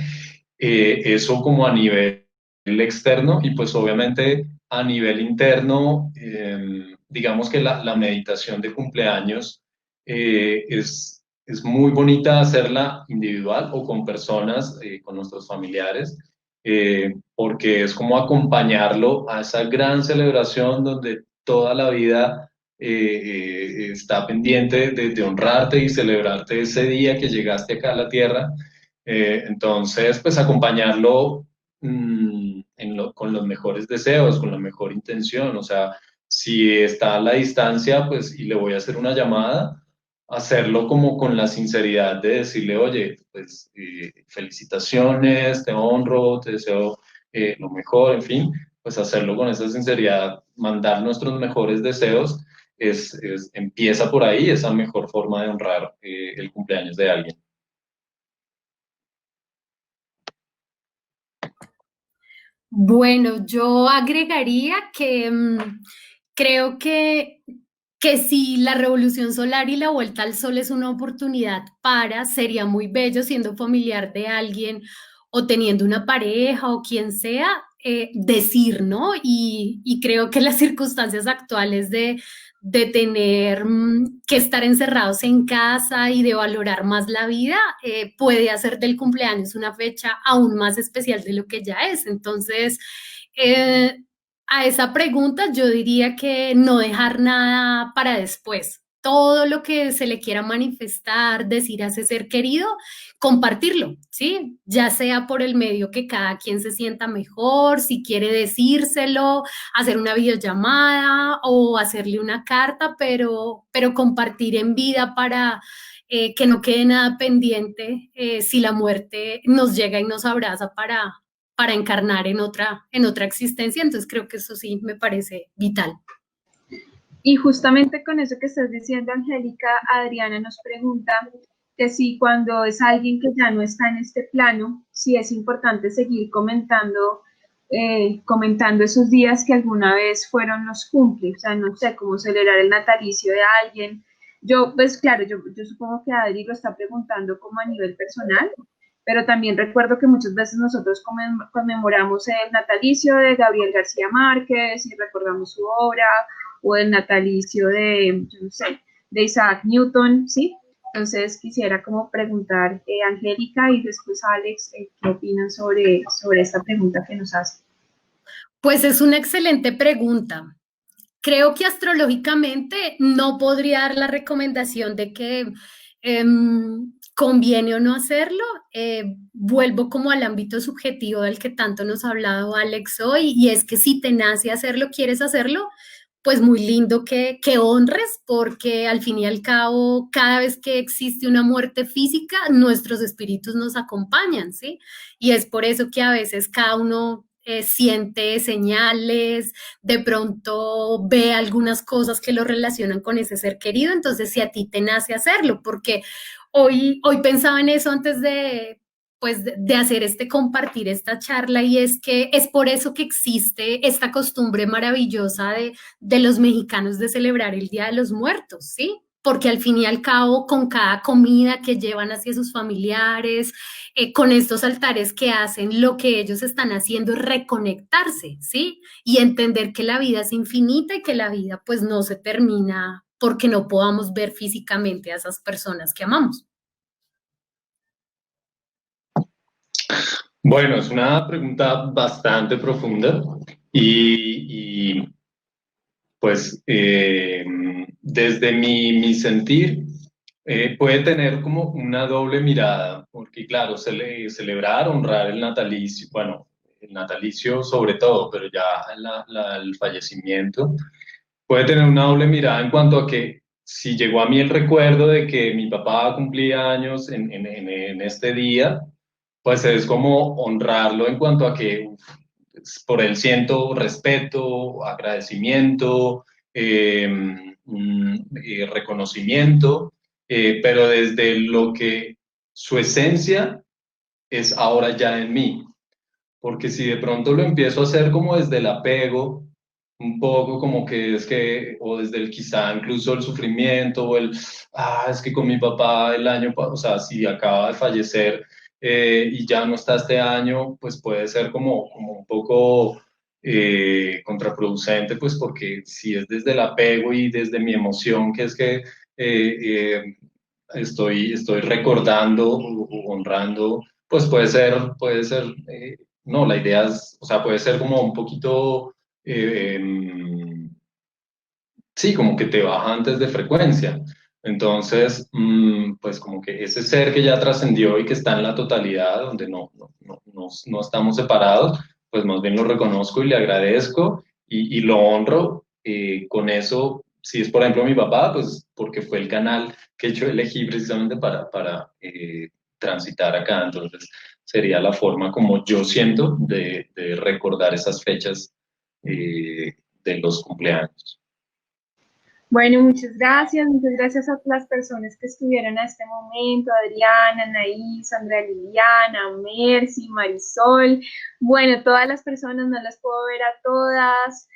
Eso como a nivel externo y pues obviamente a nivel interno, digamos que la meditación de cumpleaños es muy bonita hacerla individual o con personas, con nuestros familiares, porque es como acompañarlo a esa gran celebración donde toda la vida está pendiente de honrarte y celebrarte ese día que llegaste acá a la tierra. Entonces, pues acompañarlo con los mejores deseos, con la mejor intención. O sea, si está a la distancia, pues y le voy a hacer una llamada, hacerlo como con la sinceridad de decirle, oye, pues felicitaciones, te honro, te deseo lo mejor, en fin, pues hacerlo con esa sinceridad, mandar nuestros mejores deseos empieza por ahí, esa mejor forma de honrar el cumpleaños de alguien. Bueno, yo agregaría que creo que si la revolución solar y la vuelta al sol es una oportunidad sería muy bello siendo familiar de alguien o teniendo una pareja o quien sea, decir, ¿no? Y creo que las circunstancias actuales de tener que estar encerrados en casa y de valorar más la vida, puede hacer del cumpleaños una fecha aún más especial de lo que ya es. Entonces, a esa pregunta yo diría que no dejar nada para después. Todo lo que se le quiera manifestar, decir a ese ser querido, compartirlo, ¿sí? Ya sea por el medio que cada quien se sienta mejor, si quiere decírselo, hacer una videollamada o hacerle una carta, pero compartir en vida para que no quede nada pendiente si la muerte nos llega y nos abraza para encarnar en otra existencia. Entonces creo que eso sí me parece vital. Y justamente con eso que estás diciendo, Angélica, Adriana nos pregunta que si cuando es alguien que ya no está en este plano, si es importante seguir comentando esos días que alguna vez fueron los cumples, o sea, no sé, cómo celebrar el natalicio de alguien. Yo, pues claro, yo supongo que Adri lo está preguntando como a nivel personal, pero también recuerdo que muchas veces nosotros conmemoramos el natalicio de Gabriel García Márquez y recordamos su obra, o el natalicio de, yo no sé, de Isaac Newton, ¿sí? Entonces quisiera como preguntar, Angélica y después Alex, ¿qué opinan sobre esta pregunta que nos hace? Pues es una excelente pregunta. Creo que astrológicamente no podría dar la recomendación de que conviene o no hacerlo. Vuelvo como al ámbito subjetivo del que tanto nos ha hablado Alex hoy, y es que si te nace hacerlo, quieres hacerlo, pues muy lindo que honres, porque al fin y al cabo, cada vez que existe una muerte física, nuestros espíritus nos acompañan, ¿sí? Y es por eso que a veces cada uno siente señales, de pronto ve algunas cosas que lo relacionan con ese ser querido. Entonces si a ti te nace hacerlo, porque hoy pensaba en eso antes pues de hacer compartir esta charla, y es que es por eso que existe esta costumbre maravillosa de los mexicanos de celebrar el Día de los Muertos, ¿sí? Porque al fin y al cabo, con cada comida que llevan hacia sus familiares, con estos altares que hacen, lo que ellos están haciendo es reconectarse, ¿sí? Y entender que la vida es infinita y que la vida pues no se termina porque no podamos ver físicamente a esas personas que amamos. Bueno, es una pregunta bastante profunda y pues desde mi sentir puede tener como una doble mirada, porque claro, celebrar, honrar el natalicio, bueno, el natalicio sobre todo, pero ya el fallecimiento puede tener una doble mirada en cuanto a que si llegó a mí el recuerdo de que mi papá cumplía años en este día, pues es como honrarlo en cuanto a que por él siento respeto, agradecimiento, reconocimiento, pero desde lo que su esencia es ahora ya en mí. Porque si de pronto lo empiezo a hacer como desde el apego, un poco como que es que, o desde el quizá incluso el sufrimiento, o es que con mi papá el año, o sea, si acaba de fallecer y ya no está este año, pues puede ser como un poco contraproducente, pues porque si es desde el apego y desde mi emoción, que es que estoy recordando o honrando, pues puede ser no, la idea es, o sea, puede ser como un poquito, sí, como que te baja antes de frecuencia. Entonces, pues como que ese ser que ya trascendió y que está en la totalidad, donde no estamos separados, pues más bien lo reconozco y le agradezco y lo honro. Con eso, si es por ejemplo mi papá, pues porque fue el canal que yo elegí precisamente para transitar acá. Entonces, sería la forma como yo siento de recordar esas fechas de los cumpleaños. Bueno, muchas gracias a las personas que estuvieron a este momento, Adriana, Anaís, Andrea Liliana, Mercy, Marisol, bueno, todas las personas, no las puedo ver a todas,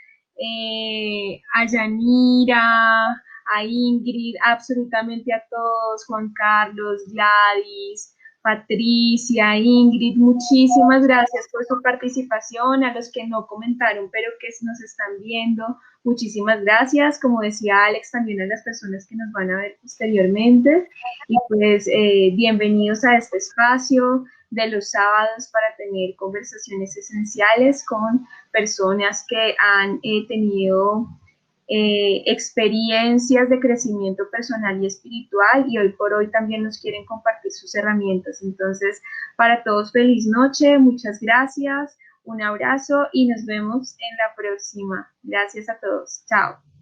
a Yanira, a Ingrid, absolutamente a todos, Juan Carlos, Gladys, Patricia, Ingrid, muchísimas gracias por su participación, a los que no comentaron, pero que nos están viendo. Muchísimas gracias, como decía Alex, también a las personas que nos van a ver posteriormente. Y pues bienvenidos a este espacio de los sábados para tener conversaciones esenciales con personas que han tenido experiencias de crecimiento personal y espiritual y hoy por hoy también nos quieren compartir sus herramientas. Entonces, para todos, feliz noche, muchas gracias. Un abrazo y nos vemos en la próxima. Gracias a todos. Chao.